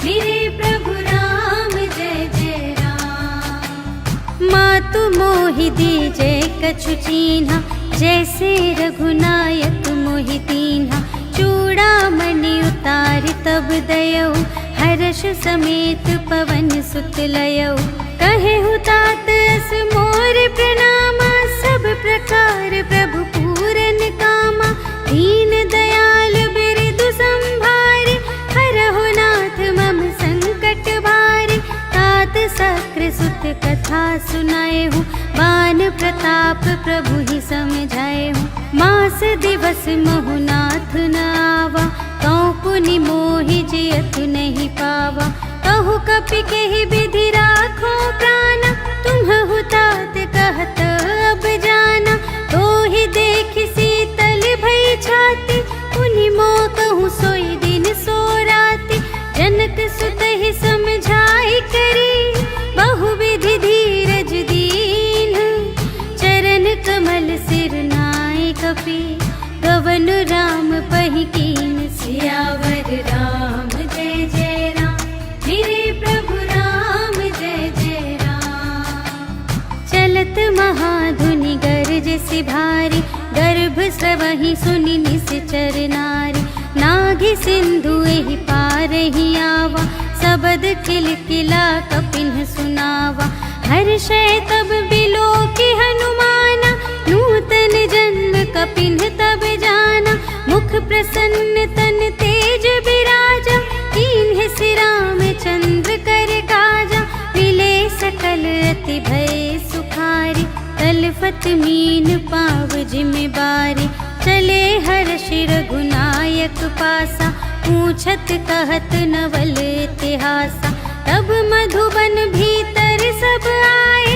मेरे प्रभु राम जय जय राम। मातु मोहि दीजे कछु चीन्हा, जैसे रघुनायक मोहि दीन्हा। चूड़ामणि उतारि तब दयौ, हर्ष समेत पवन सुत लयौ। कहेहु तात अस मोर प्रणामा, सब प्रकार प्रभु पूरन कामा। दीन दयाल बिरदु संभारे, हरहु नाथ मम संकट भारे। तात सक्र सुत कथा सुनाएहु, बान प्रताप प्रभु ही समझाएहु। मास दिवस महु नाथ न आवा, तौ पुनि मोहि जियतु नहीं पावा। कहु कपि केहि विधि राखो प्राणा, तुम्हु तात कहत अब जाना। तोहि देखि शीतल भई छाती, पुनि मोह कहूँ सोई दिन सो राति। जनक सुत ही समझाई करी, बहुविधि धीरज दीन। चरण कमल सिर नाय कपि, गवन राम पहि कीन। सियावर राम जय जय राम, मेरे प्रभु राम जय जय राम। चलत महाधुनि गरज सि भारी, गर्भ स्रवहि सुनि निश्चर नारी। नाघि सिंधु एहि पार ही आवा, सबद किलकिला कपिन सुनावा। हर्षै तब बिलोकि हनुमाना, नूतन जन्म कपिन तब जाना। मुख प्रसन्न तन तेज बिराजा, कीन्हे सिर रामचंद्र कर काजा। मिले सकल अति भय सुखारी, तलफत मीन पाव जिम्मेवारी। चले हर्ष रघुनायक पासा, पूछत कहत नवल इतिहासा। तब मधुबन भीतर सब आए,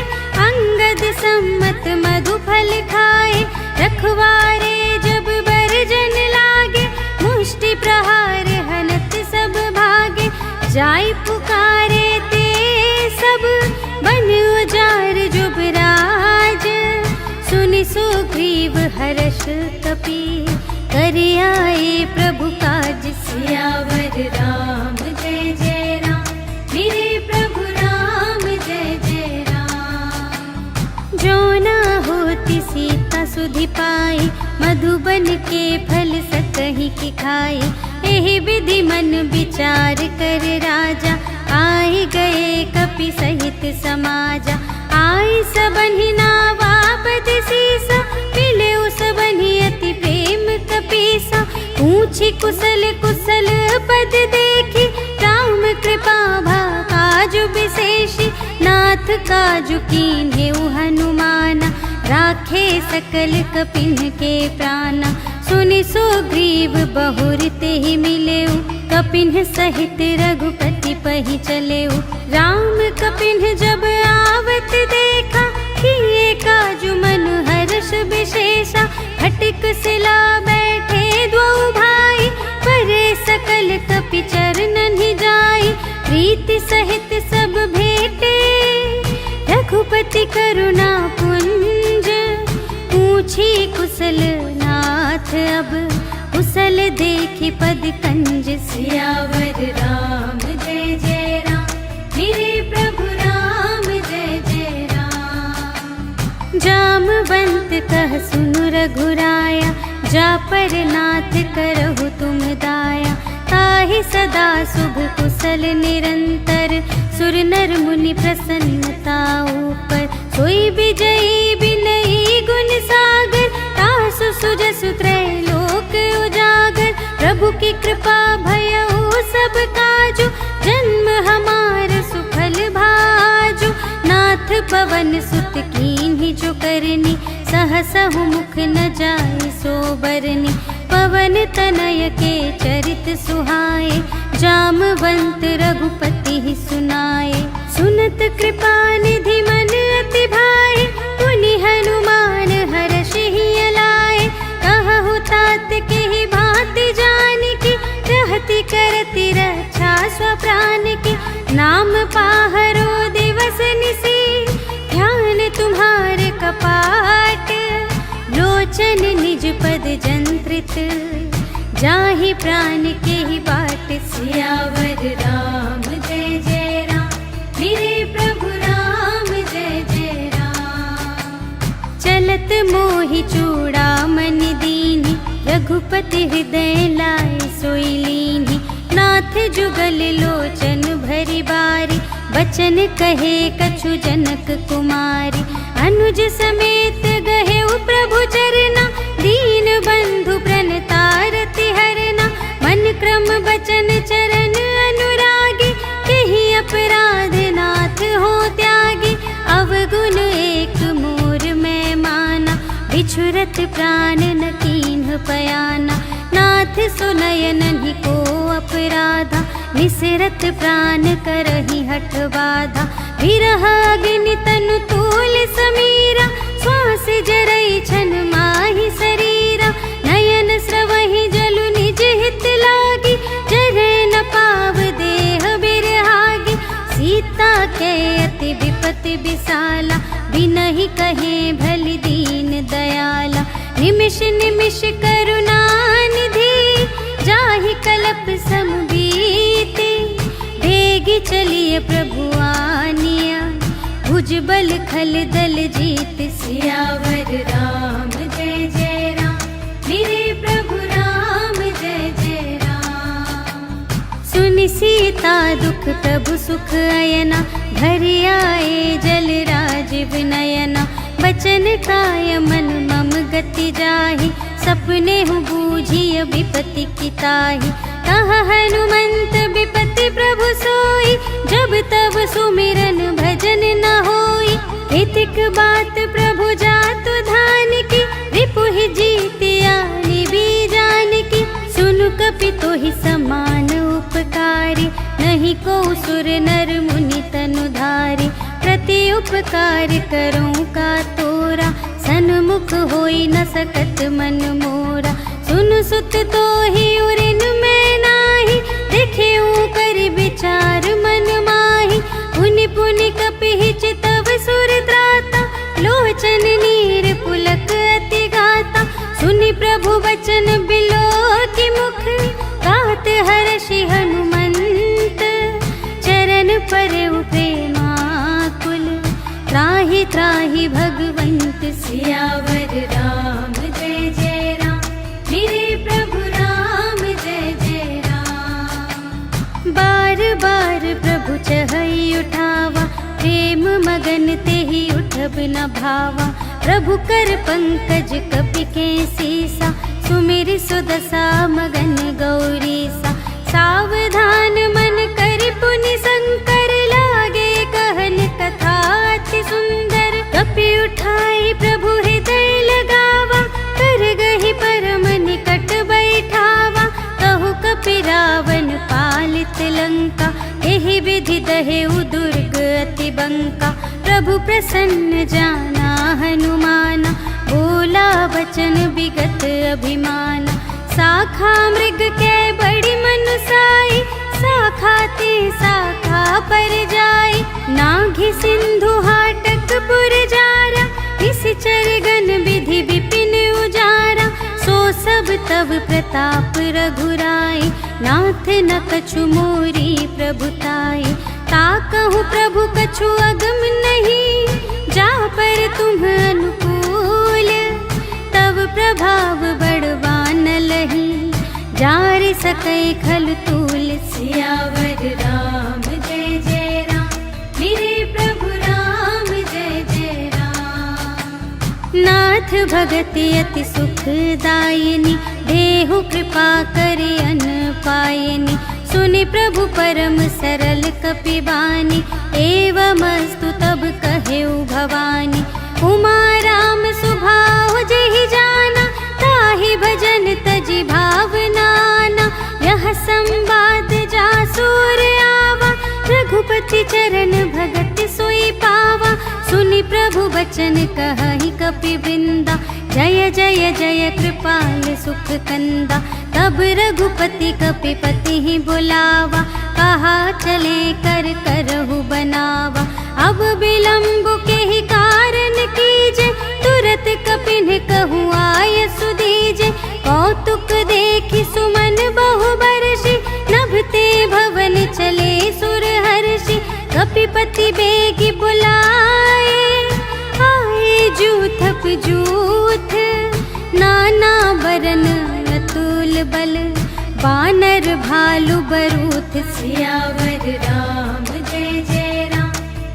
अंगद सम्मत मधु फल खाए। रखवारे जब बरजन लागे, मुष्टि प्रहार हनत सब भागे। जाय पुकारे ते सब, बन उजार जुबराज। सुनि सुग्रीव हर्ष कपि, कर आए प्रभु काज। सियावर राम जय जय राम, मेरे प्रभु राम जय जय राम। जो न होती सीता सुधि पाई, मधुबन के फल सकहि की खाई। एहि विधि मन विचार कर राजा, आए गए कपि सहित समाजा। आई सबहि नावा पति सीसा, मिले उस बनि अति प्रेम कपीसा। पूछी कुशल कुशल पद देखी, राम कृपा भा काजु विशेषी। नाथ काजु कीन्हेउ हनुमाना, राखे सकल कपिन के प्राणा। सुनि सुग्रीव बहुर तेहि मिलेउ, कपिन सहित रघुपति पहि चलेउ। राम कपिन जब आवत देखा, किए काजु मन हर्ष विशेषा। खटिक सिला बैठे द्वौ भाई, परे सकल कपि चरणन ही जाई। प्रीति सहित सब भेटे, रघुपति करुणा पुंज। पूछी कुशल नाथ अब, कुशल देखि पद कंज। सियावर राम जय जय राम, मेरे प्रभु राम जय जय राम। जामवंत कह सुनु रघुराया, जा पर नाथ करहु तुम दाया। ताहि सदा शुभ कुशल निरंतर, सुर नर मुनि प्रसन्नता ऊपर। सोई विजयी बिनयी गुण सागर, तासु सुजसु त्रैलोक उजागर। प्रभु की कृपा भयउ सब काजु, जन्म हमार सुफल भाजु। नाथ पवन सुत कीन्ही जो करनी, सहसहु मुख न जाय सो बरनी। पवन तनय के चरित सुहाए, जामवंत रघुपति ही सुनाए। सुनत कृपा निधि मन अति भाए, पुनि हनुमान हर्ष ही अलाए। कहु तात के ही भांति जानकी, रहति करति रक्षा स्वप्रान की। नाम पाहरो दिवस निसी, ध्यान तुम्हारे कपाट। लोचन निज पद जंत्रित, जाहि प्राण के ही बाट। सियावर राम जय जय राम, मेरे प्रभु राम जय जय राम। चलत मोहि चूड़ामन दीन्हि, रघुपति हृदय लाए सोई लीन्हि। नाथ जुगल लोचन भरी बारी, बचन कहे कछु जनक कुमारी। अनुज समेत गहेउ प्रभु चरना, दीन बंधु प्रणतारति हरना। मन क्रम बचन चरण अनुरागी, केहि अपराध नाथ हो त्यागी। अवगुण एक मोर मैं माना, बिछुरत प्राण न कीन्ह पयाना। नाथ सुनयनहि को अपराधा, निसरत प्राण करहि हठ बाधा। विरह अग्नि तनु तूल समीरा, श्वास जरई छन माहि शरीरा। नयन स्रवहि जलु निज हित लागी, जरै न पाव देह बिरहागी। सीता के अति विपति विसाला, बिनहि कहे भलि दीन दयाला। निमिष निमिष करुणा निधि, जाहि कलप सम बीति। भेगी चलिए प्रभु आनिया, भुजबल खल दल जीत। सियावर राम जय जय राम, मेरे प्रभु राम जय जय राम। सुनि सीता दुख प्रभु सुख अयना, घर आए जल राजीव नयना। बचन काय मन मम गति जाहि, सपने हूँ बूझिय विपत्ति की ताहि। कहा हनुमंत विपत्ति प्रभु सोई, जब तब सुमिरन भजन न होई। हितिक बात प्रभु जातु धान की, रिपुहि जीतिया निबी जान की। सुनु कपि तोहि समान उपकारी, नहीं को सुर नर मुनि तनु धारी। प्रति उपकार करूं का तोरा, सन्मुख होई न सकत मन मोरा। सुन सुत तोहि उरिन मैं नाही, देखियो कर विचार मन माही। पुनि पुनि कपिहि चितव सुर त्राता, लोचन नीर पुलक अति गाता। सुनि प्रभु वचन बिलोकि मुख, गात हर्षि हनुमंत। चरण परउ प्रेमाकुल, त्राहि त्राहि भगवंत। सियावर राम जय जय राम, मेरे प्रभु राम जय जय राम। बार बार प्रभु चहई उठावा, प्रेम मगन तेहि उठब न भावा। प्रभु कर पंकज कपि के सीसा, सुमिर सुदशा मगन गौरीसा। सावधान मन करि पुनि शंकर, लागे कहन कथा अति सुंदर। कपि उठाई प्रभु हृदय लगावा, कर गहि परम निकट बैठावा। कहु कपि रावण पालित लंका, एहि विधि दहेउ दुर्ग अति बंका। प्रभु प्रसन्न जाना हनुमाना, बोला वचन विगत अभिमाना। शाखा मृग के बड़ी मनुसाई, शाखा ते शाखा पर जाई। नाघि सिंधु हाटक पुर जारा, निश्चर गण विधि विपिन उजारा। सो सब तब प्रताप रघुराई, नाथ न कछु मोरी प्रभुताई। ताकहु प्रभु कछु अगम नहीं, जा पर तुम अनुकूल। तब प्रभाव बड़वान लही, जारि सकै खल तूल। सियावर राम जय जय राम, मेरे प्रभु राम जय जय राम। नाथ भगति अति सुखदायिनी, देहु कृपा करि अन पायिनी। सुनि प्रभु परम सरल कपि बानी, एवमस्तु तब कहेउ भवानी। उमा राम सुभाव जेहि जाना, ताहि भजन तजि भावनाना। यह संवाद जासुर आवा, रघुपति चरण भगत सोई पावा। सुनि प्रभु वचन कहहि कपि वृंदा, जय जय जय कृपाल सुख कंदा। तब रघुपति कपिपति ही बुलावा, कहा चले कर करहु बनावा। अब विलंब के ही कारण कीजे, तुरत कपिन कहूँ आय सुदीजे। कौतुक देखि सुमन बहु बरषि, नभते भवन चले सुर हर्षि। कपिपति बेगी बुलाए, आए जूथप जूथ। नाना बरन अतुल बल, बानर भालु बरूथ। सियावर राम जय जय राम,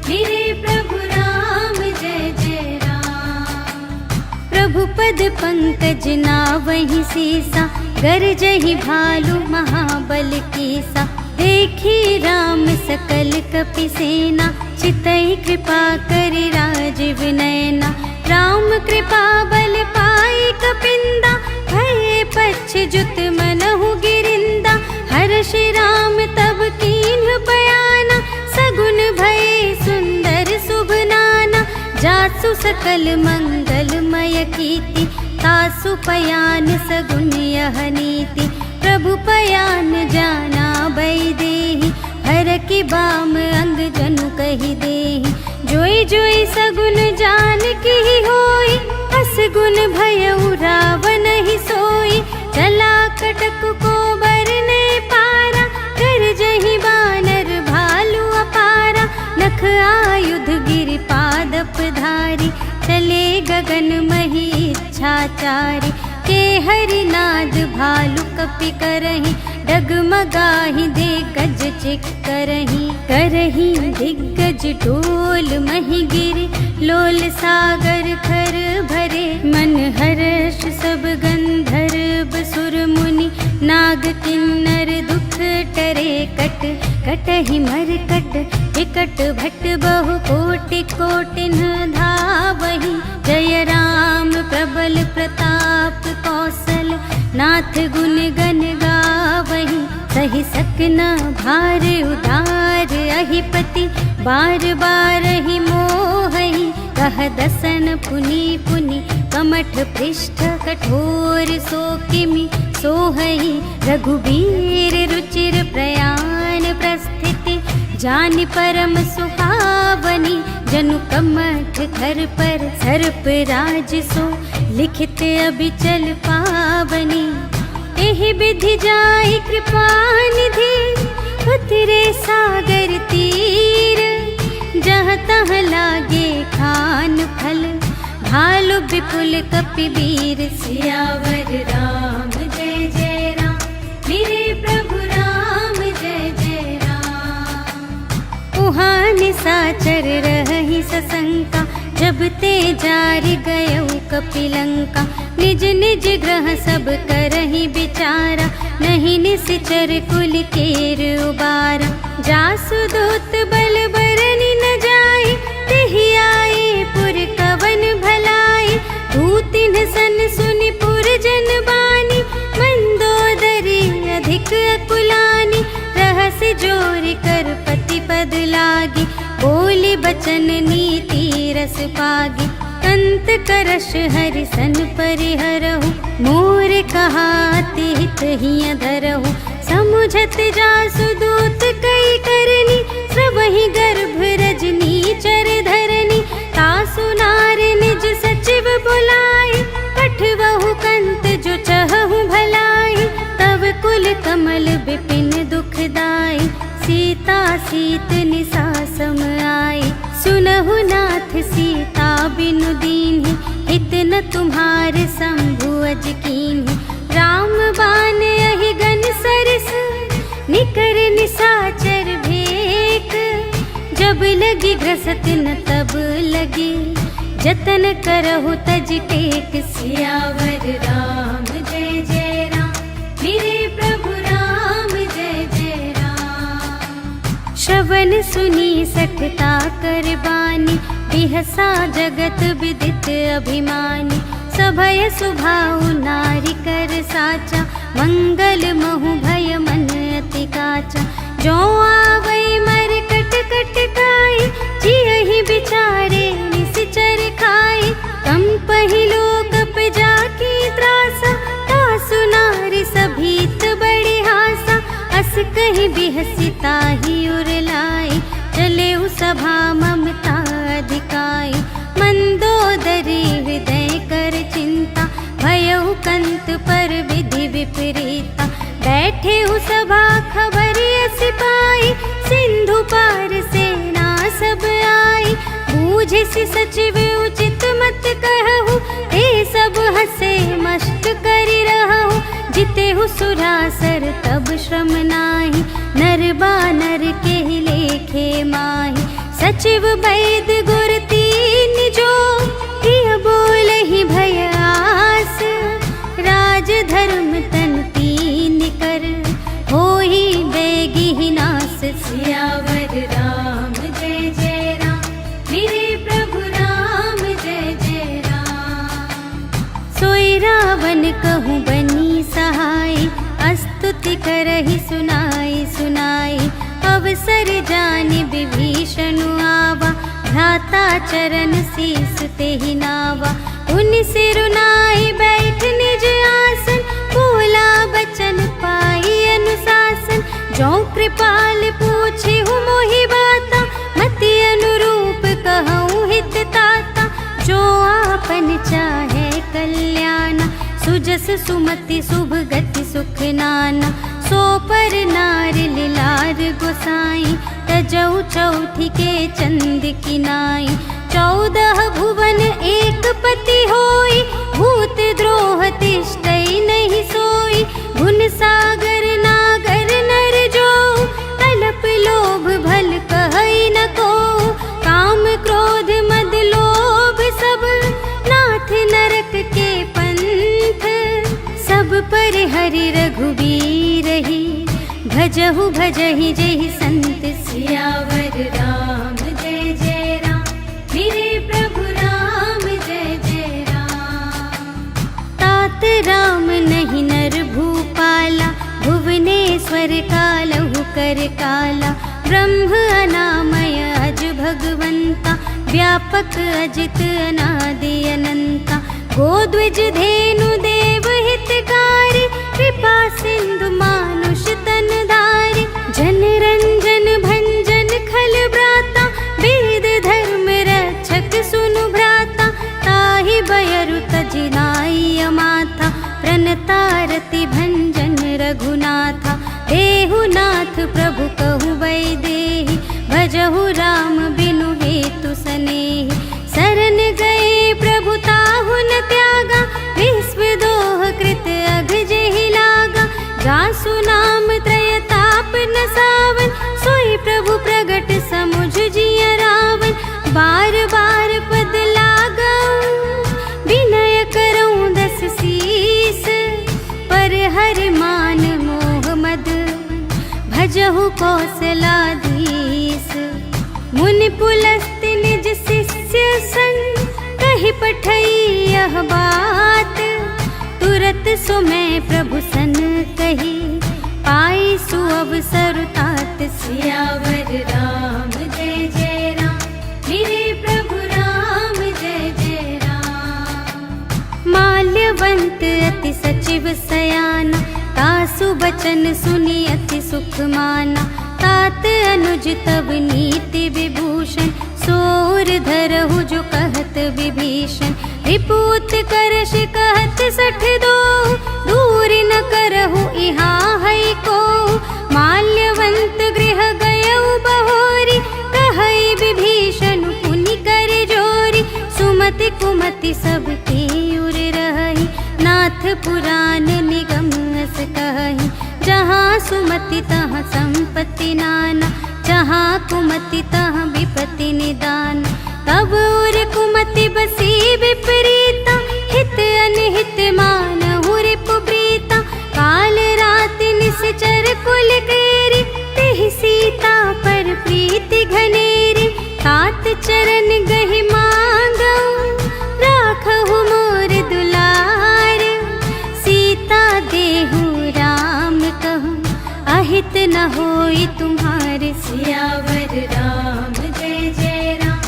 मेरे प्रभु राम जय जय राम। प्रभु पद पंकज नावहि सीसा, गरजहि भालु महाबल कीसा। देखी राम सकल कपि सेना, चितई कृपा करि राजीव नयना। राम कृपा बल पाई कपिंदा, भये पच्छ जुत मनहु गिरिंदा। हर्षि राम तब कीन्ह बयाना, सगुन भये सुंदर शुभ नाना। जासु सकल मंगलमय कीर्ति, तासु पयान सगुन यह नीति। प्रभु पयान जाना भई देहि, हर की बाम अंग जनु कहि देहि। जोई जोई सगुन जान की होई, असगुन भयउ रावण ही सोई। चला कटक को बरने पारा, कर जहि बानर भालु अपारा। नख आयुध गिरि पादप धारी, चले गगन मही इच्छाचारी। के हरिनाद भालु कपि करहि, डगमगाहि दे गज चिक करही दिग्गज डोल मही गिरे लोल सागर खर भरे मन हर्ष सब गंधर्व सुर मुनि नाग किन्नर दुख टरे कटहि मरकट विकट भट बहु कोटि कोटिन धावहि जय राम प्रबल प्रताप कौशल नाथ गुण गण गावहि सहि सकना भार उदार अहिपति बार बार ही मोहहि कह दसन पुनि पुनि कमठ पृष्ठ कठोर सो किमि सोहहि रघुबीर रुचिर प्रयाण प्रस्थिति जानि परम सुहावनी जनु कमठ घर पर सर्प राज सो लिखित अबिचल पावनी एहि विधि जाहि कृपा निधि उतरे सागर तीर जहाँ तहाँ लागे खान फल भालु विपुल कपिवीर सियावर राम जय जय राम मेरे प्रभु राम जय जय राम। उहाँ निसाचर रही सशंका जब ते जारि गयौ कपिलंका निज निज ग्रह सब करहि विचारा नहीं निश्चर कुल केर उबारा जासु दूत बल बरनि न जाय तेहि आए पुर कवन भलाई दूतिन सन सुनि पुर जन बानी मंदोदरी अधिक अकुलानी रहस्य जोर कर पति पद लागी बोली बचन नीति रस पागी कंत करश हरि सन परिहरहु मोर कहाति हित हिय धरहु समुझत जासु दूत कई करनी श्रवहि गर्भ रजनी चर धरनी तासु नार निज सचिव बुलाए पठवहु कंत जो चहहु भलाई तब कुल कमल विपिन दुखदाई सीता सीत निसा सम आई सुनहु नाथ सीता बिनु दीन्हि हित न तुम्हारे शंभु अज कीन्हि राम बान यही गन सरस निकर निसाचर भेक जब लगी ग्रसत न तब लगे जतन करहु तज टेक सियावर राम जय जय राम मेरे प्रभु राम जय जय राम। श्रवण सुनी सठता कर बानी बिहसा जगत विदित अभिमानी सभय सुभाउ नारी कर साचा मंगल महु भय मन अति काचा जो आवै मर कट कट काई जियहि बिचारे निश्चर खाई कम पहिलो कप जाकी त्रासा तासु नारी सभीत बड़े हासा अस कहि बिहसिता ही उरलाई चले सभा ममता अधिकाई मंदोदरी हृदय कर चिंता भयउ कंत पर विधि विपरीता बैठे सभा खबर सिपाही सिंधु पार सेना सब आई बूझे सि सचिव उचित मत कहु हे सब हसे मस्त करि रहु जिते सुरासर तब श्रम नाही नर बानर के लेखे माही सचिव वैद गुर तीन जो हिय बोलहि भय आस राज धर्म तन तीन कर होहि बेगी नास सियावर राम जय जय राम मेरे प्रभु राम जय जय राम। सोई रावण कहूँ बनी सहाय स्तुति करहि सुनाई सुनाई अवसर जानि विभीषण आवा भ्राता चरण शीस तेहि नावा उन सिरुनाई बैठ निज आसन बोला बचन पाई अनुशासन जो कृपाल पूछे हूँ मोहि बाता मति अनुरूप कहूँ हित ताता जो आपन चाहे कल्याण सुजस सुमति शुभ गति सुख नाना सो पर नार लिलार गोसाई तजौ चौथी के चंद किनाई 14 भुवन एक पति होई भूत द्रोह तिष्ठै नहीं सोई गुण सागर नाग भजहु भजहि जेहि संत सियावर राम जय जय राम। मेरे प्रभु राम जय जय राम। तात राम नहीं नर भूपाला, भुवनेश्वर कालहु कर काला। ब्रह्म अनामय अज भगवंता, व्यापक अजित अनादि अनंता। गोद्विज धेनु देव हितकारी, कृपा सिंधु मानुष तन धारी। जन रंजन भंजन खल ब्राता, वेद धर्म रक्षक सुनु भ्राता। ताहि बयरु तजि नाई अमाथा, प्रणतारति भंजन रघुनाथा। देहु नाथ प्रभु कहु वैदेही, भजहु राम बिनु हेतु सनेही। शरण गए प्रभु ताहु न त्यागा, विश्व दोह कृत अघ जेहि लागा। जासु नाम त्रय ताप न सावन, सोई प्रभु प्रगट समुझ जिय रावण। बार बार पद लागऊं, विनय करऊं दस सीस। पर हरि मान मोह मद, भजहु कौशलाधीश। मुनि पुलस्त्य निज शिष्य संग, कहि पठई यह बात। तुरत सो मैं प्रभु सन कही, पाई सुअवसर तात। सियावर राम जय जय राम। मेरे प्रभु राम जय जय राम। माल्यवंत अति सचिव सयाना, तासु बचन सुनि अति सुख माना। तात अनुज तब नीति विभूषण, सोर धरहु जो कहत विभीषण। रिपुत करश कहत सठ दो, दूर न करहु इहाँ है को। माल्यवंत गृह गयउ बहोरी, कहई विभीषण पुनि कर जोरी। सुमति कुमति सब के उर रही, नाथ पुराण निगम अस कहि। जहाँ सुमति तहाँ संपत्ति नाना, जहाँ कुमति तहाँ विपत्ति निदान। तब उर कुमति बसी विपरीता, हित अनहित मानहु रिपु प्रीता। काल राति निश्चर कुल केरी, तेहि सीता पर प्रीति घनेरी। तात चरण गहि मांगऊं, राखहु मोर दुलार। सीता देहु राम कहूँ, अहित न होई तुम्हारे। सियावर राम जय जय राम।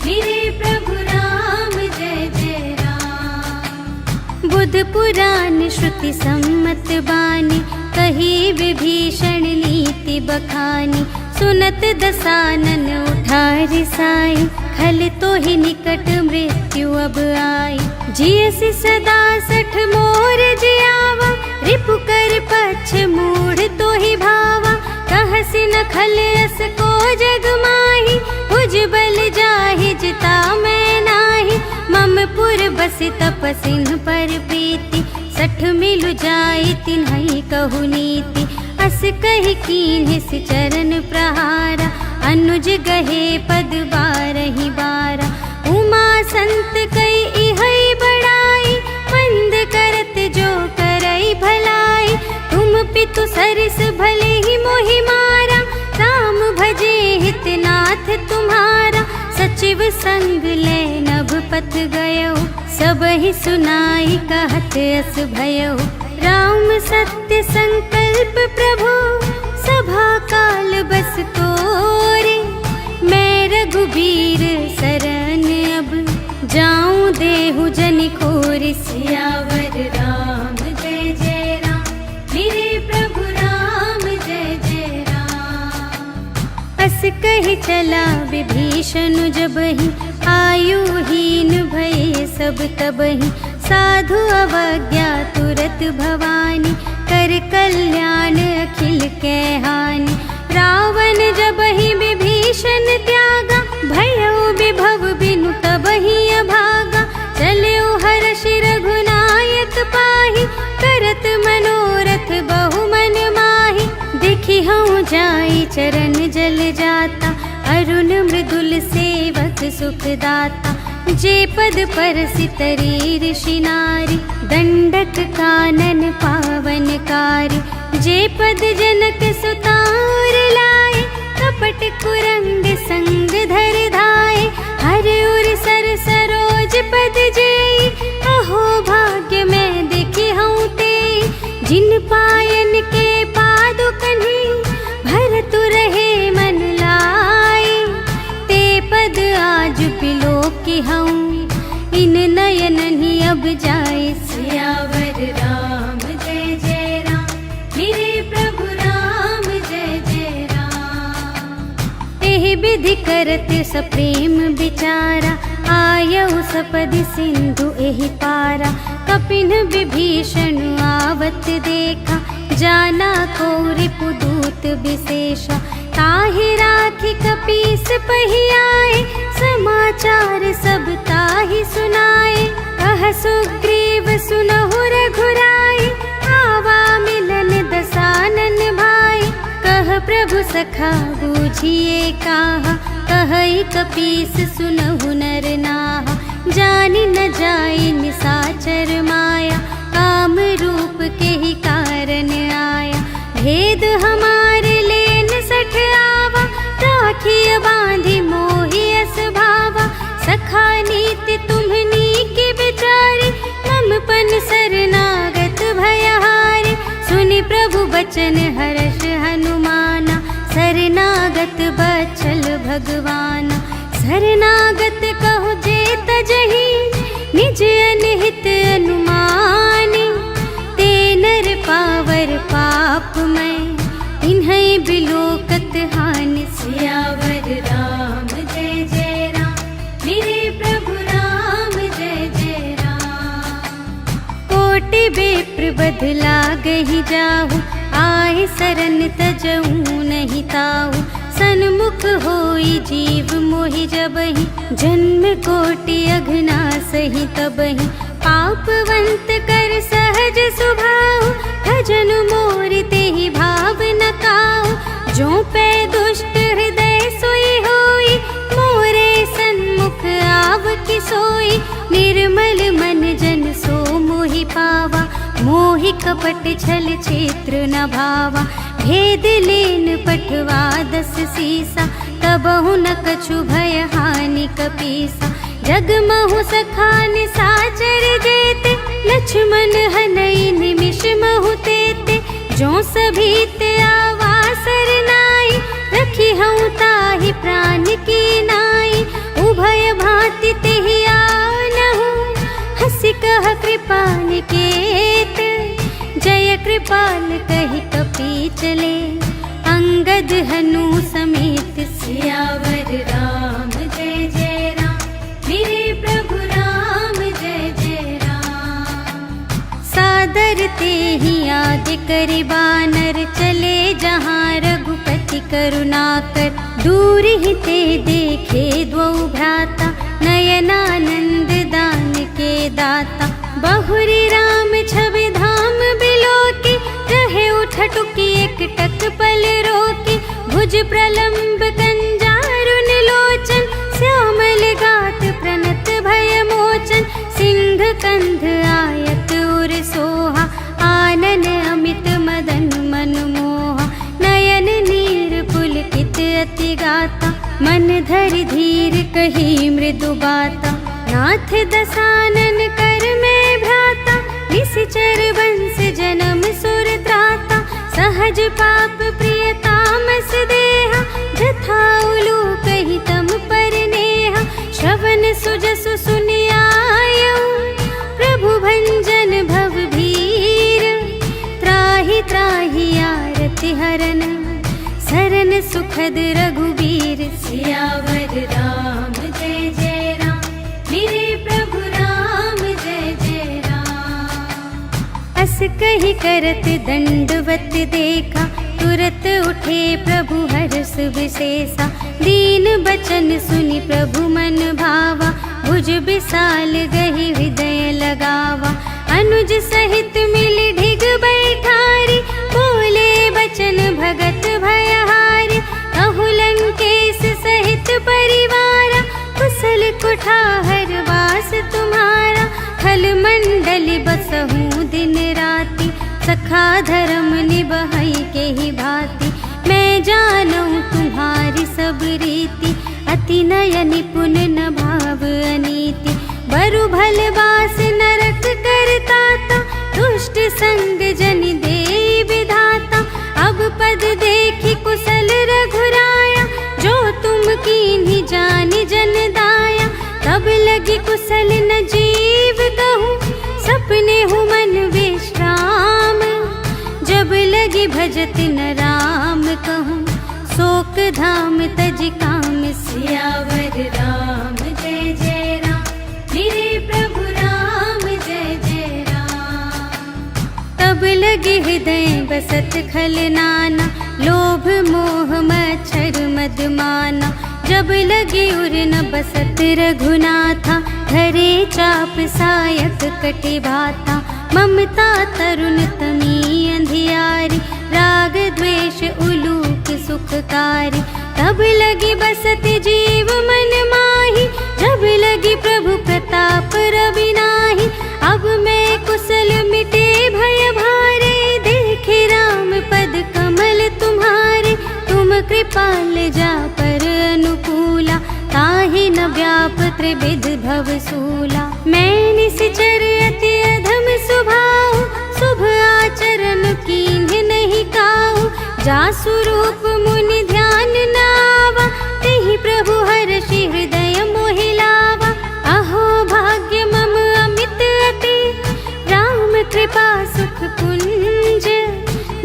मेरे प्रभु राम जय जय राम। बुध पुराण श्रुति सम्मत बानी, कही विभीषण नीति बखानी। सुनत दसानन उठा रिसाई, खल तो ही निकट मृत्यु अब आई। जियसि सदा सठ मोर जियावा, रिपु कर पक्ष मूढ़ तो ही भावा। कहसि न खल अस को जग माही, भुज बल जाहि जिता मैं नाही। मम पुर बसि तपसिन पर प्रीति, सठ मिलु जाई तिन्हई कहु नीति। अस कहि कीन्हिस चरण प्रहारा, अनुज गहे पद बारहि बारा। उमा संत कई इहै बड़ाई, मंद करत जो करई भलाई। तुम पितु सरिस भले ही मोहि मारा, राम भजे हित नाथ तुम्हारा। सचिव संग ले नभ पथ गयो, सबहि सुनाई कहत अस भयो। राम सत्य संकल्प प्रभु, सभा काल बस तोरे। मैं रघुबीर शरण अब, जाऊं देहु जनि खोरि। सियावर राम जय जय राम। मेरे प्रभु राम जय जय राम। अस कहि चला विभीषण जबहि, आयुहीन भये सब तबहि। साधु अवज्ञा तुरत भवानी, कर कल्याण अखिल के हानि। रावण जबहि विभीषण त्यागा, भयउ विभव बिनु तबहि अभागा। चलऊ हर्षि रघुनायक पाहि, करत मनोरथ बहु मन माहि। देखि हऊँ जाई चरण जल जाता, अरुण मृदुल सेवक सुखदाता। जे पद परसि तरी ऋषि नारी, दंडक कानन पावनकारी। जे पद जनक सुतार लाए, कपट कुरंग संग धर धाए। हर उर सर सरोज पद जेई, अहो भाग्य मैं देखी हूँ ते। जिन पायन के पादुकन्हि, भरतु रहे मन लाए। ते पद आज बिलोकी हूँ, इन नयन ही अब जाए। सियावर राम जय जय राम, मेरे प्रभु राम जय जय राम। एहि विधि करत सप्रेम विचारा, आयउ सपदि सिंधु एहि पारा। कपिन विभीषण आवत देखा, जाना को रिपुदूत विशेषा। ताहि राखी कपीस पहियाए, समाचार सब ताहि सुनाए। कह सुग्रीव सुनहु रघुराई, आवा मिलन दसानन भाई। कह प्रभु सखा बूझिए काहा, कहई कपीस सुनहु नर नाहा। जानि न जाई निसाचर माया, काम रूप के ही कारण आया। भेद हमारे लेन सठ आवा, राखिय बांधि मोहि अस भावा। सखा नीति तुम्हनी की विचारी, मम पन शरणागत भयहारी। सुनि प्रभु बचन हर्ष हनुमाना, शरणागत बचल भगवाना। शरणागत कहो जे तजहि, निज अनहित अनुमानी। ते नर पावर पाप मैं, इन्है बिलोकत हानि। सियावर राम जय जय राम, मेरे प्रभु राम जय जय राम। कोटि बेप्र बदला गहि जाहु, आए सरन तजऊ नहीं ताहु। सन्मुख होई जीव मोहि जबहि, जन्म कोटि अघना सही तबहि। पापवंत कर सहज सुभाव, भजन मोर तेहि भाव न काहु। जो पै दुष्ट हृदय सोई होई, मोरे सन्मुख आव कि सोई। निर्मल मन जन सो मोहि पावा, मोहि कपट छल क्षेत्र न भावा। भेद लेन पठवा दस सीसा, तबहु न कछु भय हानि कपीसा। जगमहु सखा निसाचर जेते, लक्ष्मण हनई निमिष महु तेते। जो सभीत आवा सरनाई, रखी हूँ ताहि प्राण की नाई। उभय भांति तेहि आनहु, हंसि कह कृपा निकेत। जय कृपाल कहि कपी चले, अंगद हनु समेत। सियावर राम जय जय राम, मेरे प्रभु राम जय जय राम। सादर तेहि आदि करि बानर, चले जहाँ रघुपति करुणाकर। दूर ही ते देखे द्वौ भ्राता, नयनानंद दान के दाता। बहुरी राम छवि धाम बिलोकी, रहे उठटुकी एक टक पल रोकी। भुज प्रलंब कंजारुन लोचन, श्यामल गात प्रणत भय मोचन। सिंह कंध आयत उर सोहा, आनन अमित मदन मन मोहा। नयन नीर पुलकित अति गाता, मन धरि धीर कही मृदु बाता। नाथ दसानन कर में भ्राता, निश्चर वंश जन्म सुर त्राता। सहज पाप प्रिय तामस देहा, जथा उलू कही तम पर नेहा। श्रवण सुजसु सुनियायऊ, प्रभु भंजन भव भीर। त्राहि त्राहि आरति हरन, सरन सुखद रघुबीर। सियावर राम जय जय राम, मेरे प्रभु राम जय जय राम। अस कही करत दंडवत देखा, तुरत उठे प्रभु हर्ष विशेषा। दीन बचन सुनि प्रभु मन भावा, भुज विशाल गहि हृदय लगावा। अनुज सहित मिल ढिग बैठारी, बोले बचन भगत भयहारी। कहु लंकेश सहित परिवारा, कुशल कुठार वास तुम्हारा। खल मंडल बसहु दिन राति, सखा धर्म निबहई के ही भांति। मैं जानूं तुम्हारी सब रीति, अति नय निपुण न भाव अनीति। बरु भल बास नरक करता ता, दुष्ट संग जन दे विधाता। अब पद देखी कुशल रघुराया, जो तुम कीन्ही जानि जन दाया। तब लगी कुशल न जीव कहूँ, सपने हूँ मन विश्राम। जब लगी भजत न राम कहूँ, शोक धाम तज काम। सियावर राम जय जय राम, मेरे प्रभु राम जय जय राम। तब लगे हृदय बसत खल नाना, लोभ मोह मच्छर मद माना। जब लगे उर न बसत रघुनाथा, धरे चाप सायक कटे भाता। ममता तरुण तमी अंधियारी, राग द्वेष उलूक सुखकारी। तब लगी बसत जीव मन माही, जब लगी प्रभु प्रताप रवि नाही। अब मैं कुशल मिटे भय भारे, देखे राम पद कमल तुम्हारे। तुम कृपाल जा पर अनुकूला, ताहि न व्याप त्रिविध भव सूला। मैं निश्चर अति अधम स्वभाव, शुभ आचरण कीन्ह नहीं काहू। जासु रूप मुनि ध्यान न आवा, तेहि प्रभु हर्षि हृदय मोहि लावा। अहो भाग्य मम अमित अति, राम कृपा सुख कुंज।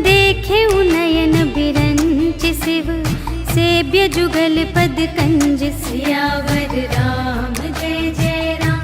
देखे नयन बिरंच शिव, सेव्य जुगल पद कंज। सियावर राम जय जय राम,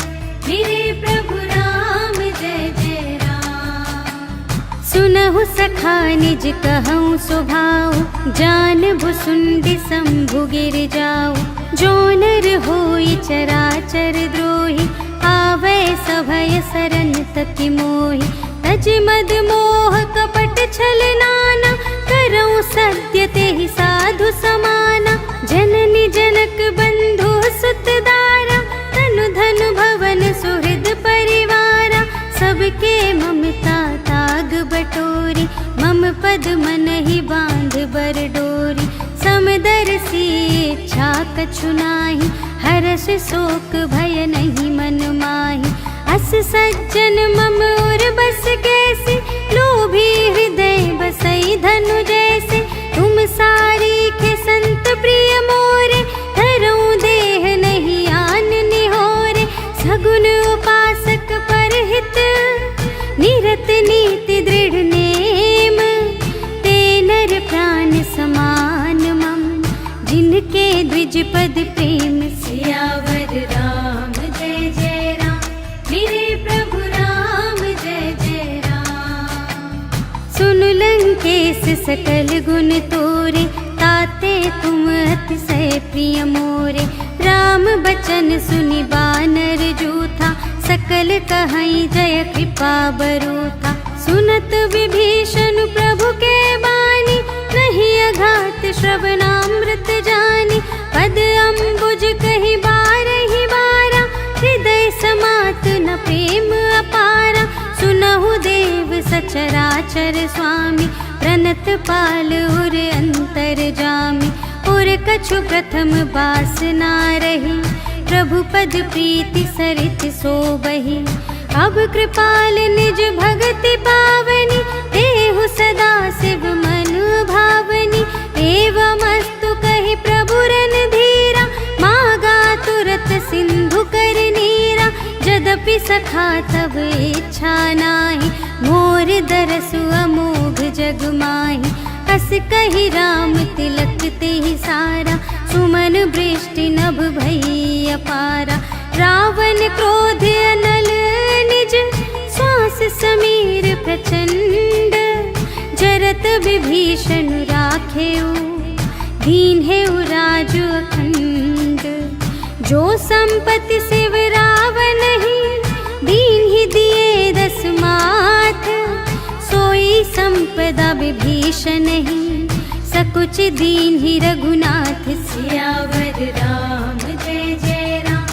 मेरे प्रभु राम जय जय राम। सुनहु सखा निज कहूँ स्वभाव, जान भुसुंडी शंभु गिर जाऊ। जो नर होई चराचर द्रोही, आवे सभय सरन तकी मोहि। तज मद मोह कपट छल नाना, करऊँ सत्य तेहि साधु समाना। जननी जनक बंधु सुत दारा, तनु धनु भवन सुहृद परिवारा। सबके ममता ताग बटोरी, मम पद मन ही बांध बर डोरी। समदर्शी इच्छा कछु नाही, हर्ष शोक भय नहीं मन माही। अस सज्जन मम और बस कैसे, लोभी हृदय बसई धनु जैसे। तुम सारी के संत प्रिय मोरे, धरूं देह नहीं आन निहोरे। सगुन उपासक परहित, निरत नीति दृढ़ नेम। ते नर प्राण समान मम, जिनके द्विज पद प्रेम। सियावर राम जय जय राम, मेरे प्रभु राम जय जय राम। सुन लंकेश सकल गुण तोरे, ताते तुम अतिशय प्रिय मोरे। राम बचन सुनि बानर जूथा, सकल कहई जय कृपा बरूथा। सुनत विभीषण प्रभु के बानी, नहीं अघात श्रवणामृत जानी। पद अम्बुज कही बारहि बारा, हृदय समात न प्रेम अपारा। सुनहु देव सचराचर स्वामी, प्रणत पाल उर अंतर जामी। उर कछु प्रथम बास ना रही, प्रभु पद प्रीति सरित सोबहि। अब कृपाल निज भगति पावनी, देहु सदा शिव मन भावनी। एवमस्तु कहि प्रभु रणधीरा, मागा तुरत सिंधु कर नीरा। यद्यपि सखा तब इच्छा नाही, मोर दरसु अमोघ जग माही। अस कहि राम तिलक तेहि सारा, सुमन वृष्टि नभ भई अपारा। रावण क्रोध अनल निज, श्वास समीर प्रचंड। जरत विभीषण राखेउ, दीन्हेउ राजु अखंड। जो संपत्ति शिव रावण ही, दीन्हि दिए दस माथ। सोई संपदा विभीषण ही, सकुच दीन्हि रघुनाथ। सियावर राम जय जय राम,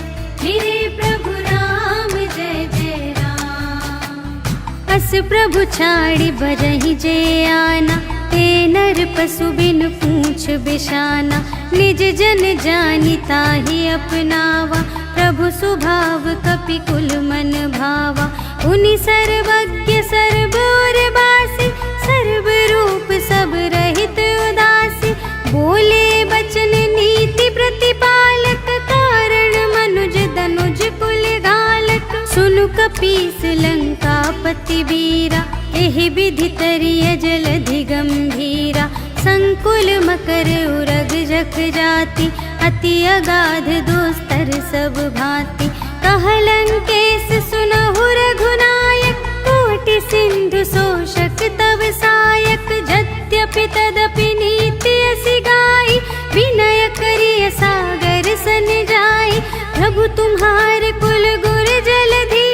मेरे प्रभु राम जय जय राम। अस बस प्रभु छाड़ी बरही जे आना, ते नर पशु बिन पूछ बिशाना। निज जन जानी ताहि अपनावा, प्रभु सुभाव कपि कुल मन भावा। उनि सर्वज्ञ सर्व और बासी, सर्व रूप सब रहित उदासी। बोले बचन नीति प्रतिपालक, कारण मनुज दनुज कुल घालक। सुनु कपीस लंकापति वीरा, एहि विधि तरिय जलधि गंभीरा। संकुल मकर उरग जख जाति, अति अगाध दोस्तर सब भांति। कहलंकेश सुनहु रघुनायक, कोटि सिंधु शोषक तव सायक। यद्यपि तदपि नीति असि गाई, विनय करिय सागर सन जाई। प्रभु तुम्हार कुल गुर जलधि,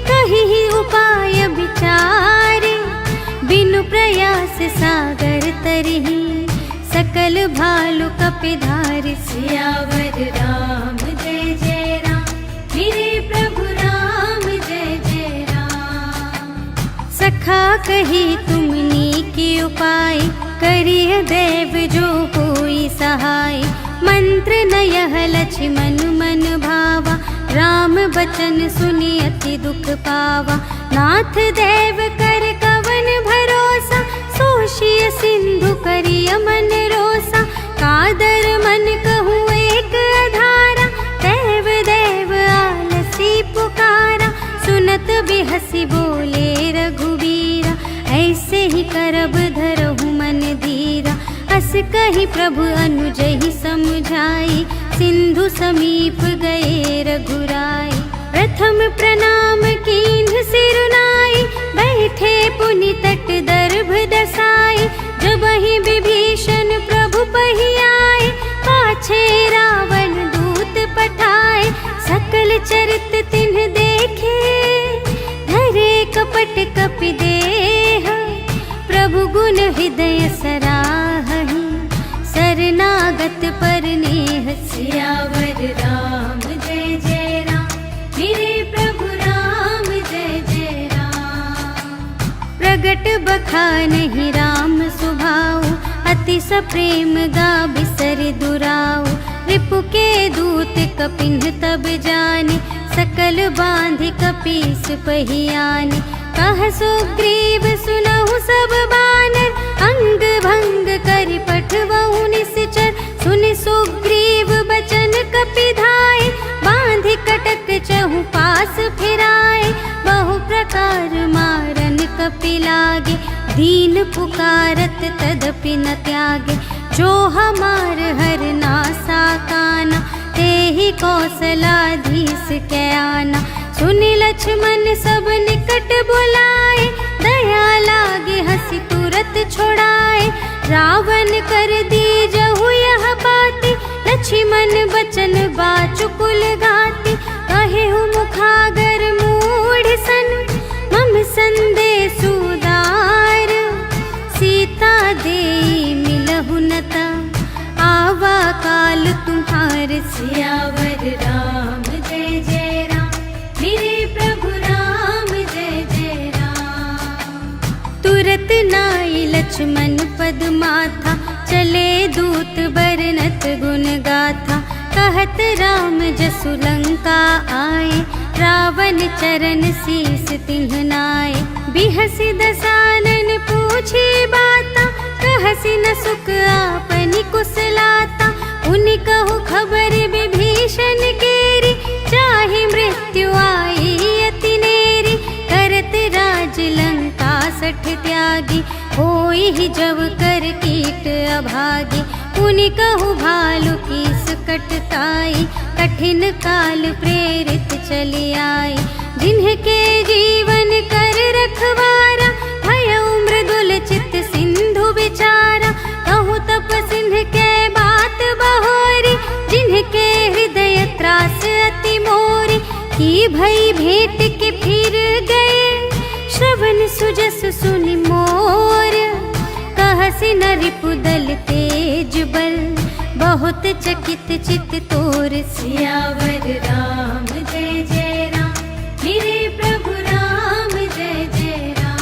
कहिहि उपाय विचारे। बिनु प्रयास सागर तरहि, सकल भालु कपिधारि। सियावर राम जय जय राम, मेरे प्रभु राम जय जय राम। सखा कही तुमनी की उपाय, करिय देव जो होई सहाय। मंत्र न यह लक्ष्मण मन भावा, राम बचन सुनि अति दुख पावा। नाथ देव कर कवन भरोसा, सोषिय सिंधु करिय मन रोसा। कादर मन कहूँ एक अधारा, देव देव आलसी पुकारा। सुनत बिहसी बोले रघुवीरा, ऐसे ही करब धरहु मन धीरा। अस कही प्रभु अनुजहि समझाई, सिंधु समीप गए रघुराई। प्रथम प्रणाम कीन्ह सिरुनाई, बैठे पुनि तट दर्भ दसाई। जबहि विभीषण प्रभु पहि आए, पाछे रावण दूत पठाए। सकल चरित तिन्ह देखे, धरे कपट कपि देह। प्रभु गुण हृदय सराहहि, शरणागत पर नेह। सियावर राम जय जय राम, मेरे प्रभु राम जय जय राम। प्रगट बखानहि राम सुभाऊ, अति सप्रेम गा बिसरि दुराऊ। रिपु के दूत कपिन्ह तब जाने, सकल बांधि कपीस पहि आने। कह सुग्रीव सुनहु सब बानर, अंग भंग करि पठवहु निश्चर। सुनि सुग्रीव बचन कपिधाय, बांधि कटक चहु पास फिराए। बहु प्रकार मारन कपि लागे, दीन पुकारत तदपि न त्यागे। जो हमार हर नासा काना, तेहि कौशलाधीश कै आना। सुनि लक्ष्मण सब निकट बुलाए, दया लागे हंसी तुरत छोड़ाए। रावण कर दीजहु यह बाती, लक्ष्मण बचन बाचुकुल घाती। कहेहु मुखागर मूढ़ सन, मम संदेश उदार। सीता देई मिलहु नता, आवा काल तुम्हार। सियावर राम जय जय राम, मेरे प्रभु राम जय जय राम। तुरत नाई लक्ष्मण पद माथा, चले दूत बरनत गुण गाथा। कहत राम जसु लंका आए, रावण चरण शीस तिन्ह नाए। बिहसि दसानन पूछी बाता, कहसि न सुख आपनि कुशलाता। उनि कहु खबर विभीषण केरी, चाहे मृत्यु आई अति नेरी। करत राज लंका सठ त्यागी, होई ही जब कर कीट अभागी। उनि कहु भालु कीस कटकाई, कठिन काल प्रेरित चली आई। जिन्हके जीवन कर रखवारा, भयउ मृदुल चित सिंधु विचारा। कहु तप सिंह के बात बहोरी, जिन्हके हृदय त्रास अति मोरी। की भई भेंट के फिर गए, श्रवण सुजस सुनि मोर। कहसि न रिपुदल तेज बल, बहुत चकित चित तोर। सियावर राम जय जय राम, मेरे प्रभु राम जय जय राम।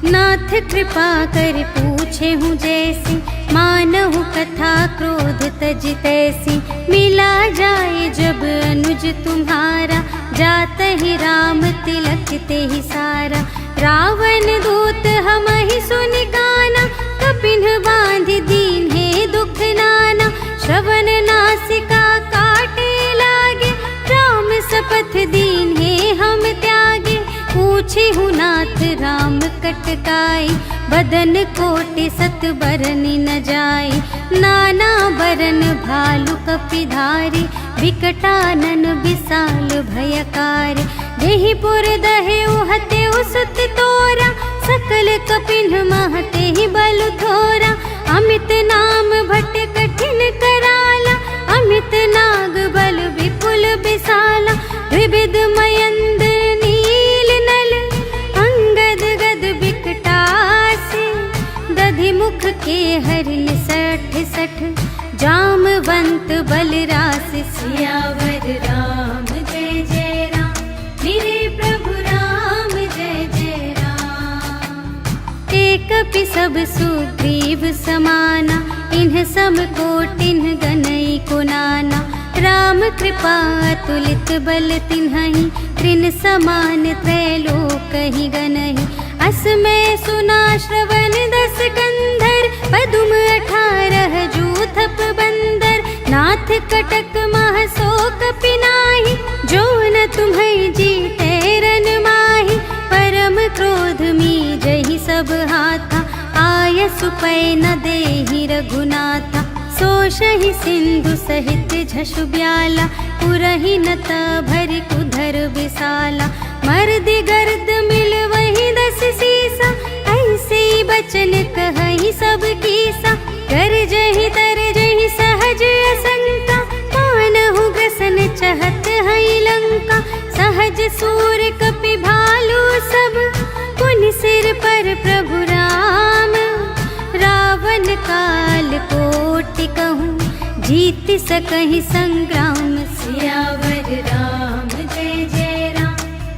नाथ कृपा कर पूछे हूँ जैसी, मानहु कथा क्रोध तज तैसी। मिला जाए जब अनुज तुम्हारा, जात ही राम तिलक ते ही सारा। रावण दूत हम ही सुनि काना, कपिन बांध दीन है दुख नाना। श्रवण नासिका काटे लागे, राम सपथ दीन है हम त्यागे। पूछे हूँ नाथ राम कटकाई, बदन कोटि सत बरनि न जाई। नाना बरन भालु कपिधारी, विकटानन विशाल भयकारी। जेहि पुर दहे उहते सुत तोरा, सकल कपिन महते ही बल थोरा। अमित नाम भट कठिन कराला, अमित नाग बल विपुल विशाला। विविध मयंद नील नल, अंगद गद विकटासी। दधि मुख के हरिण सठ सठ, जामवंत बलरास। सियावर राम जय जय राम, मेरे प्रभु राम जय जय राम। एक कपि सब सुग्रीव समाना, इन्ह सम कोटिन्ह गनई को नाना। राम कृपा अतुलित बल तिन्हहि, त्रिन समान त्रैलोक ही गनहि। अस मैं सुना श्रवण 10 कंधर, पदुम 18 जूथप बंदर। नाथ कटक मह सो कपि नाहि, जो न तुम्हें जीते रन माहि। परम क्रोध मी जहि सब हाथा, आय सुपै न देहि रघुनाथा। सोषहि सिंधु सहित झषु ब्याला, पुरहि नत भरि कुधर विशाला। मर्दि गर्द मिल वही 10 सीसा, ऐसे बचन कहहि सब कीसा। गरजहि तरजहि सहज असंका, मानहु ग्रसन चहत हई लंका। सहज सूर कपि भालु सब, पुनि सिर पर प्रभु राम। रावण काल कोटि कहूँ, जीत सकहि संग्राम। सियावर राम जय जय राम,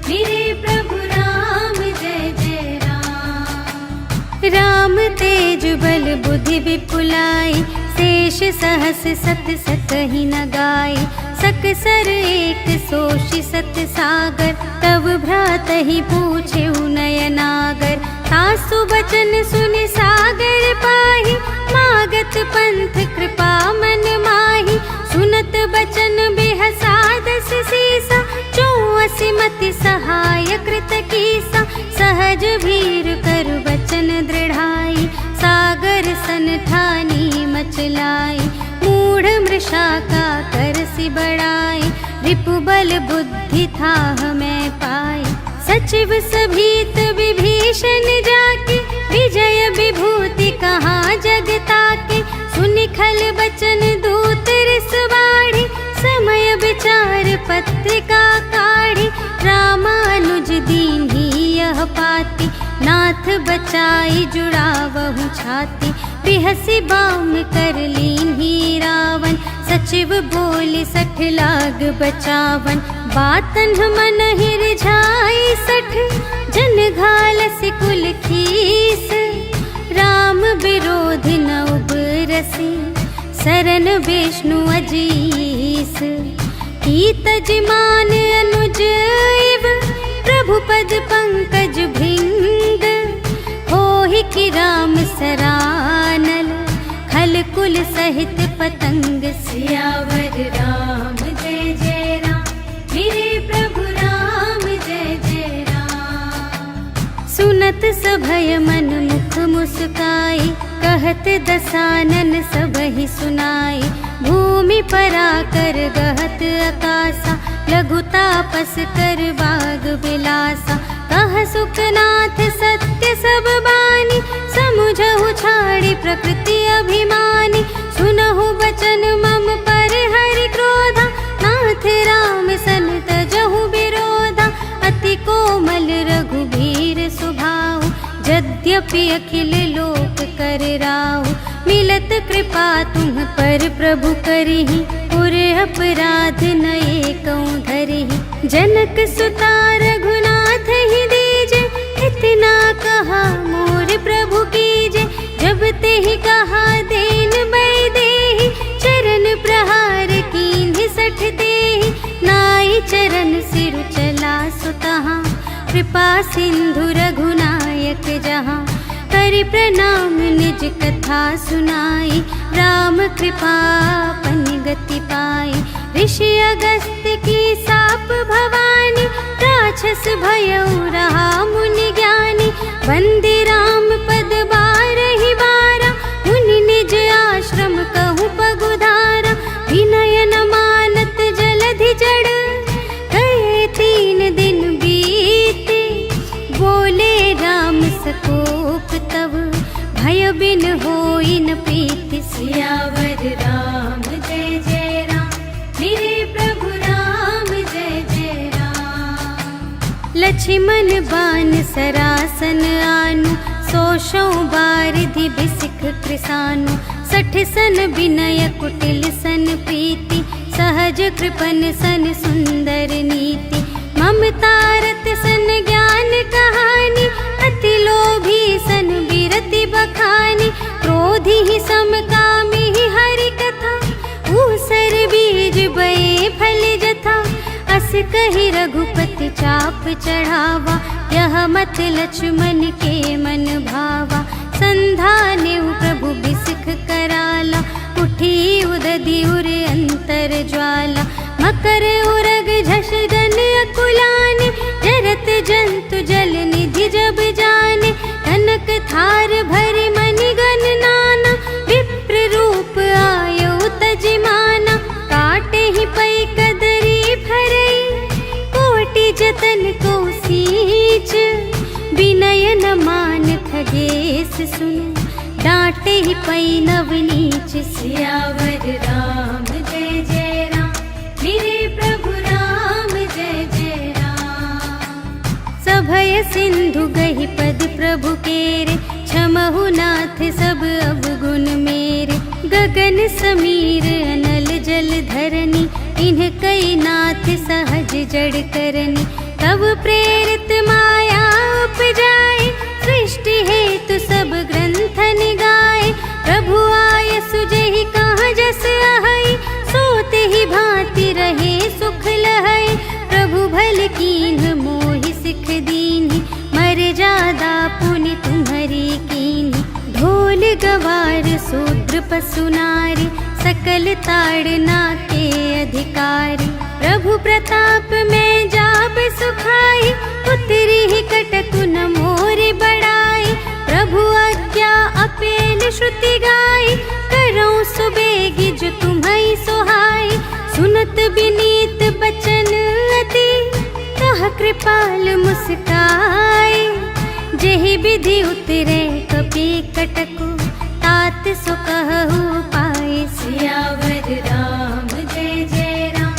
मेरे प्रभु राम जय जय राम। राम तेज बल बुद्धि विपुलाई, शेष सहस सत सकहि न गाई। सकसर एक सोषि सत सागर, तब भ्रातहि पूछे नयनागर। तासु बचन सुनि सागर पाहि, मागत पंथ कृपा मन माहि। सुनत बचन बिहसा 10 सीसा, 84 मति सहाय कृत कीसा। सहज भीर कर बचन दृढ़ाई, सागर सन ठानी मचलाई। मूढ़ मृषा का करसि बढ़ाई, रिपु बल बुद्धि था मैं पाई। सचिव सभीत विभीषण जाके, विजय विभूति कहाँ जगता के। सुनि खल बचन दूत रिस बाढ़ी, समय विचार पत्रिका काढ़ी। रामानुज दीन्ही यह पाती, नाथ बचाई जुड़ावहु छाती। बिहसि बाम कर लीन्ही रावण, सचिव बोले 60 लाग बचावन। बातन मन ही रिझाई 60, जन घालसि कुल खीस। राम विरोधि न उबरसि, सरन विष्णु अजीस। कीतज मान अनुज इव, प्रभु पद पंकज भृंग। होहि कि राम सरानल, खल कुल सहित पतंग। सियावर राम जय जय राम, मेरे प्रभु राम जय जय राम। सुनत सभय मन मुख मुस्काई, कहत दसानन सबहि सुनाई। भूमि पराकर गहत आकासा, लघु तापस कर बाग बिलासा। कह सुखनाथ सत्य सब बानी, समुझहु छाड़ी प्रकृति अभिमानी। सुनहु बचन मम पर हरि क्रोधा, नाथ राम सन तजहु विरोधा। अति कोमल रघुबीर सुभाऊ, यद्यपि अखिल लोक कर राहु। मिलत कृपा तुम पर प्रभु करिहि, पुर अपराध न एकौ धरिहि। जनक सुता रघुनाथ ही दीजे, हित इतना कहा मोर प्रभु कीजे, जब ते ही कहा देन बै देहि। चरण प्रहार कीन्हि सठ देहि, नाई चरण सिरु चला सुतहाँ। कृपा सिंधु रघुनायक जहाँ, करि प्रणाम निज कथा सुनाई। राम कृपा पनि गति पाई, ऋषि अगस्त्य की साप भवानी। राक्षस भयउ रहा मुनि ज्ञानी, वंदे राम पद बारहि बारा। मुनि निज आश्रम कहु पगुधारा, विनय न मानत जलधि जड़। गए 3 दिन बीते, बोले राम सकोप तब। भय बिन होई न प्रीति, सियावर राम जय जय राम। मेरे प्रभु राम जय जय राम। लक्ष्मण बान सरासन आनु, 100 बारिधि बिसिख कृसानु। 60 सन विनय कुटिल सन प्रीति, सहज कृपन सन सुंदर नीति। ममता रत सन ज्ञान कहानी, अति लोभी सन विरति बखानी। क्रोधी ही समकामी ही हरि कथा, ऊसर बीज बये फल जथा। अस कहि रघुपति चाप चढ़ावा, यह मत लक्ष्मण के मन भावा। संधानेउ प्रभु बिसिख कराला, उठी उदधि उर अंतर ज्वाला। मकर उरग झष गन अकुलाने, जरत जंतु जल निधि जब जाने। कनक थार भरि मनि गण नाना, विप्र रूप आयो तजिमाना। काटे ही पै कदरी भरई, कोटि जतन को सींच। विनय न मान खगेश सुन, डांटे ही पै नव नीच। सियावर राम जय जय राम, मेरे प्रभु राम जय जय राम। सभय सिंधु गहि पद प्रभु केरे, क्षमहु नाथ सब अवगुण मेरे। गगन समीर अनल जल धरनी, इन्ह कई नाथ सहज जड़ करनी। तब प्रेरित माया उपजाए, सृष्टि हेतु सब ग्रंथन गाए। प्रभु आय सुजहि कहाँ जस आहई, सोते ही भांति रहे सुख लहई। प्रभु भल कीन्ह मोहि सिख दीन्हि, मर्यादा पुनि तुम्हरी कीन्हि। ढोल गवार शूद्र पशु नारी, सकल ताड़ना के अधिकारी। प्रभु प्रताप में जाप सुखाई, उतरी ही कटकु न मोरि बड़ाई। प्रभु आज्ञा अपेल श्रुति गाई, करऊँ सुबेगी जो तुम्हई सोहाई। सुनत विनीत बचन अति, कह कृपाल मुस्काई। जेहि विधि उतरे कपि कटकु, तात सो कहु पाई। सियावर राम जय जय राम,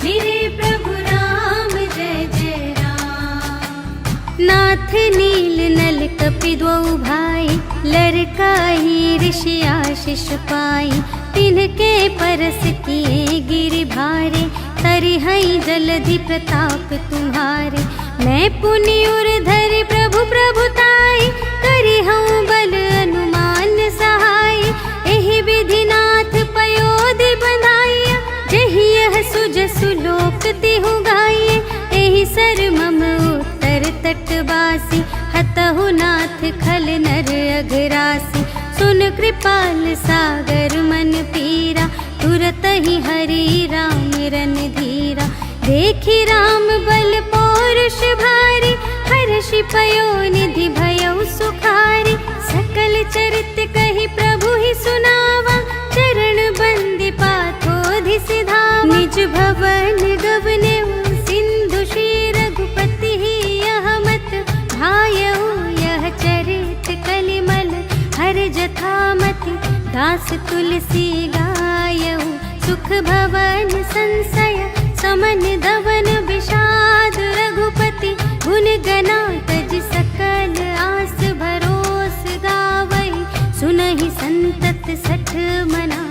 मेरे प्रभु राम जय जय राम। नाथ नील नल कपि द्वौ भाई, लरकाई ऋषि आशीष पाई। तिनके परस किए गिरि भारे, तरिहई जलधि प्रताप तुम्हारे। मैं पुनि उर धरि प्रभु प्रभुताई, करिहऊँ बल अनुमान सहाय। एहि विधि नाथ पयोधि बंधाइया, जेहि यह सुजसु लोक तिहु गाइए। एहि सर मम उत्तर तटवासी, हतहु नाथ खल नर अघरासी। सुन कृपाल सागर मन पीरा, तुरत ही हरि राम रन धीरा। देखि राम बल पौरुष भारी, हर्षि पयो निधि भयउ सुखारी। सकल चरित कहि प्रभु ही सुनावा, चरण बंदी पाथोधि सिधावा। निज भवन गवनेउ सिंधु श्री रघुपति ही, यह मत भायउ यह चरित कलिमल। हर जथामति दास तुलसी गायउ, सुख भवन संशय समन धवन विषाद। रघुपति गुण गना तज सकल आस भरोस गावई। सुनहि संतत सठ मना,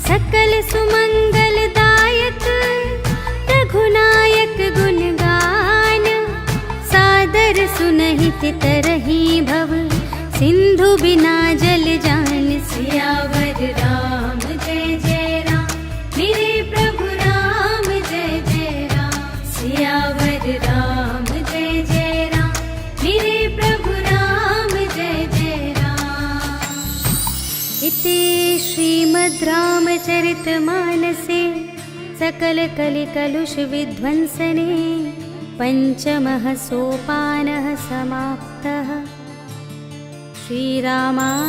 सकल सुमंगल दायक। रघुनायक गुण गान, सादर सुनहि के तरही भव, सिंधु बिना जल जान। सियावर राम जय जय राम, मेरे प्रभु राम जय जय राम। सियावर राम जय जय राम, मेरे प्रभु राम जय जय राम। इति श्रीमद् रामचरितमानसे सकल कलिकलुष विध्वंसने पंचमः सोपानः समाप्तः। श्रीरामार्पणमस्तु।